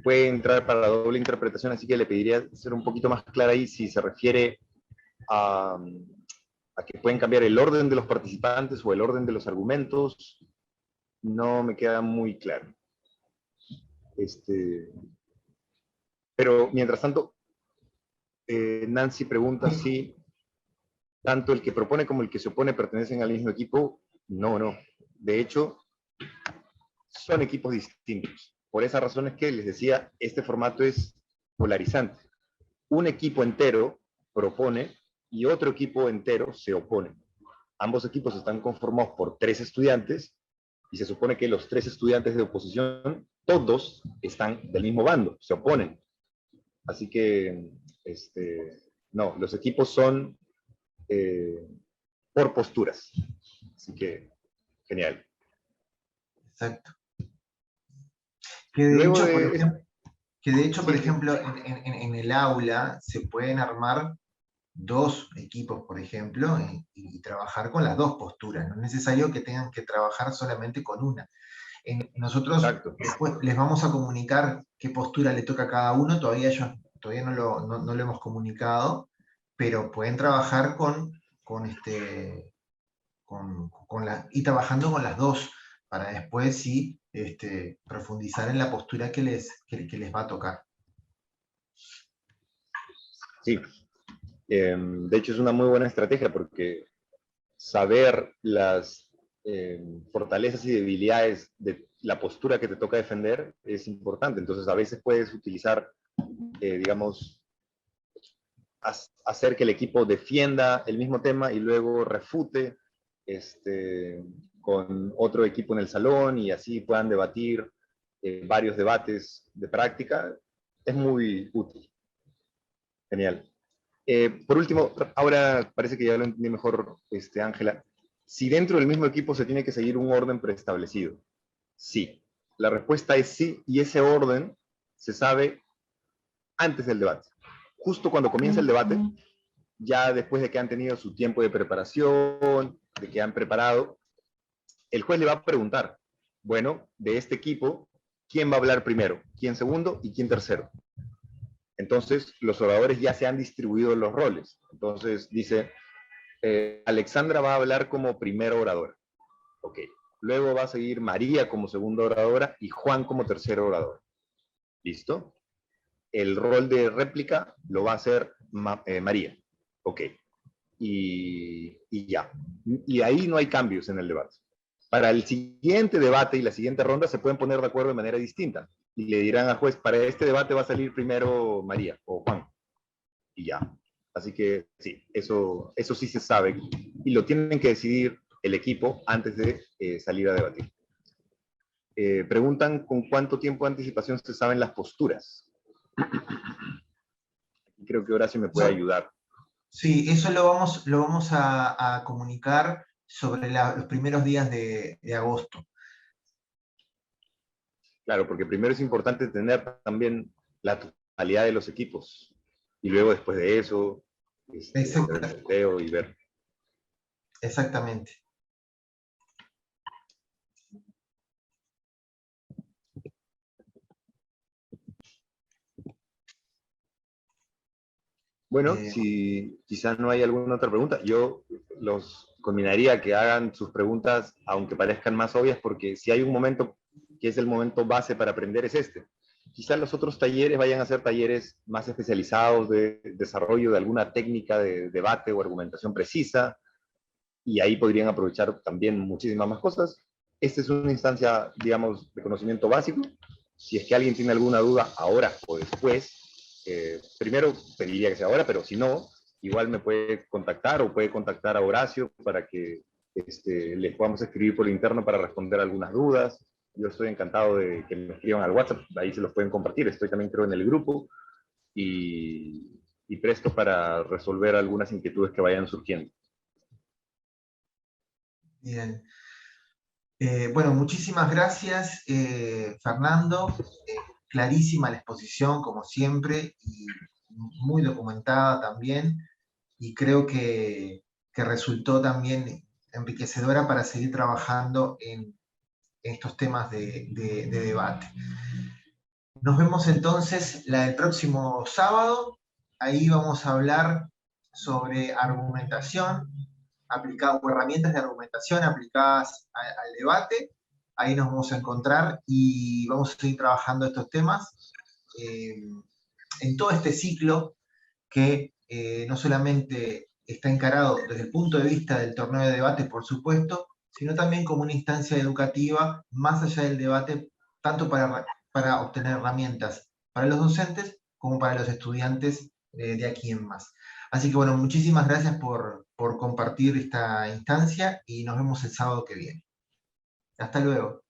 puede entrar para la doble interpretación, así que le pediría ser un poquito más clara ahí si se refiere a que pueden cambiar el orden de los participantes o el orden de los argumentos. No me queda muy claro. Pero mientras tanto, Nancy pregunta si tanto el que propone como el que se opone pertenecen al mismo equipo. No. De hecho, son equipos distintos. Por esa razón es que les decía, este formato es polarizante. Un equipo entero propone y otro equipo entero se opone. Ambos equipos están conformados por 3 estudiantes, y se supone que los 3 estudiantes de oposición, todos están del mismo bando, se oponen. Así que, no, los equipos son por posturas. Así que, genial. Exacto. Que de hecho, por ejemplo, en el aula se pueden armar 2 equipos, por ejemplo, y trabajar con las 2 posturas. No es necesario que tengan que trabajar solamente con una. Nosotros después les vamos a comunicar qué postura le toca a cada uno, todavía no lo hemos comunicado, pero pueden trabajar y trabajando con las 2, para después sí profundizar en la postura que les va a tocar. Sí. De hecho, es una muy buena estrategia porque saber las fortalezas y debilidades de la postura que te toca defender es importante. Entonces, a veces puedes utilizar, digamos, hacer que el equipo defienda el mismo tema y luego refute con otro equipo en el salón y así puedan debatir varios debates de práctica. Es muy útil. Genial. Por último, ahora parece que ya lo entendí mejor, Ángela. Si dentro del mismo equipo se tiene que seguir un orden preestablecido. Sí. La respuesta es sí, y ese orden se sabe antes del debate. Justo cuando comienza el debate, ya después de que han tenido su tiempo de preparación, de que han preparado, el juez le va a preguntar, bueno, de este equipo, ¿quién va a hablar primero? ¿Quién segundo? ¿Y quién tercero? Entonces, los oradores ya se han distribuido los roles. Entonces, dice, Alexandra va a hablar como primera oradora. Ok. Luego va a seguir María como segunda oradora y Juan como tercera oradora. ¿Listo? El rol de réplica lo va a hacer María. Ok. Y ya. Y ahí no hay cambios en el debate. Para el siguiente debate y la siguiente ronda se pueden poner de acuerdo de manera distinta. Y le dirán al juez, para este debate va a salir primero María o Juan. Y ya. Así que sí, eso sí se sabe. Y lo tienen que decidir el equipo antes de salir a debatir. Preguntan con cuánto tiempo de anticipación se saben las posturas. Creo que Horacio me puede ayudar. Sí, eso lo vamos a comunicar sobre los primeros días de agosto. Claro, porque primero es importante tener también la totalidad de los equipos. Y luego, después de eso, el y ver. Exactamente. Bueno, si quizás no hay alguna otra pregunta, yo los combinaría a que hagan sus preguntas, aunque parezcan más obvias, porque si hay un momento que es el momento base para aprender, es este. Quizás los otros talleres vayan a ser talleres más especializados de desarrollo de alguna técnica de debate o argumentación precisa, y ahí podrían aprovechar también muchísimas más cosas. Esta es una instancia, digamos, de conocimiento básico. Si es que alguien tiene alguna duda ahora o después, primero pediría que sea ahora, pero si no, igual me puede contactar o puede contactar a Horacio para que les podamos escribir por interno para responder algunas dudas. Yo estoy encantado de que me escriban al WhatsApp, ahí se los pueden compartir. Estoy también, creo, en el grupo y presto para resolver algunas inquietudes que vayan surgiendo. Bien. Bueno, muchísimas gracias, Fernando. Clarísima la exposición, como siempre, y muy documentada también, y creo que resultó también enriquecedora para seguir trabajando en estos temas de debate. Nos vemos entonces el próximo sábado. Ahí vamos a hablar sobre argumentación aplicada, o herramientas de argumentación aplicadas al debate. Ahí nos vamos a encontrar y vamos a seguir trabajando estos temas en todo este ciclo que no solamente está encarado desde el punto de vista del torneo de debate, por supuesto, sino también como una instancia educativa más allá del debate, tanto para obtener herramientas para los docentes como para los estudiantes de aquí en más. Así que bueno, muchísimas gracias por compartir esta instancia y nos vemos el sábado que viene. Hasta luego.